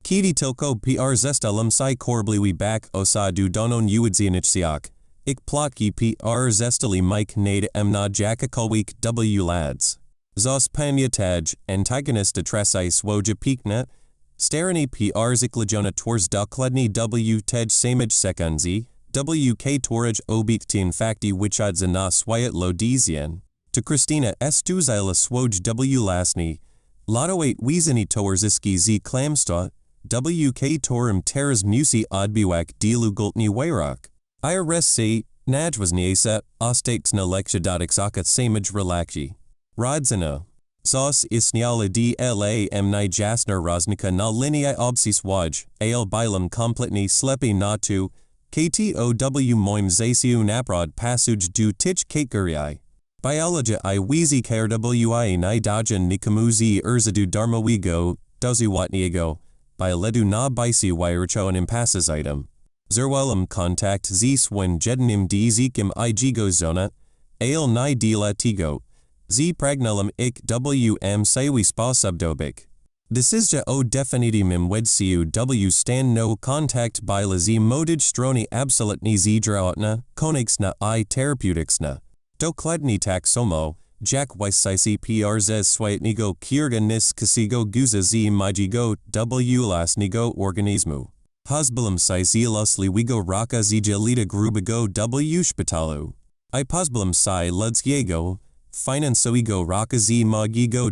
Kiedy tylko prz si korbliwi bak osa du donon uidzianichsiak, ik plotki prz mike nade na jakakolwik w lads. Zos pamiętaj, antagonista tresai swoja pikna, starani przyklejona twars dokładni w tej samej sekundzi, w toraj obiktin fakti wichadza na swoje lodizien. To Krystyna estuzila swoj w lasni, latoate wizani towarzyski z klamsta, w torum teraz musi odbiwak dilugultni wyrok. IRSC, najwazniejsza, ostateczna lekcja dotycząca samej relakcji. Rodzina. Zos istniała dla mnie jasna roznika na linii obciswaj, ale byłem kompletnie ślepy na to, ktow moim życiu naprod pasuj du tich kategorii. Biologia I wizy krwi ni dojan nikomuzi urzadu darmowego, dozwatniego, biledu na bisi wyrchoan impasses item. Zerwelum kontakt z swin jednym dzikim I zona, ale ni dila tigo, z pragnulum ik wm siły sposobdobic. Decyzja o definitimum wedciu w stan no kontakt bila z modij strony absolutnie zdrowotna, koniec I terapeuticzna. Dokładnie tak samo, jak wysisi prz swojego kierga niskiego guza z mojego własnego organizmu. Pozbalam się złośliwego raka zdzielita grubego w szpitalu. I pozbalam się ludzkiego, finansowego raka z mojego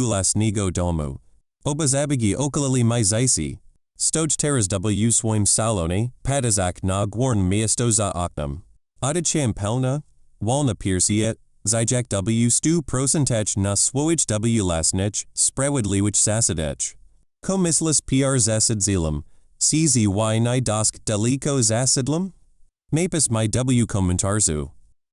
własnego domu. Oba zabiegi okalali majzisi. Stoj teraz w swoim salonie, padazak na gwarn miasto za oknem. Odyczam pełna, walna piersiet, zijak w 100% na swoich własnych, sprawiedliwych zasadach. Komyslas prz zilam, czj ni dosk daliko zasadlam? Mapis my w komentarzu.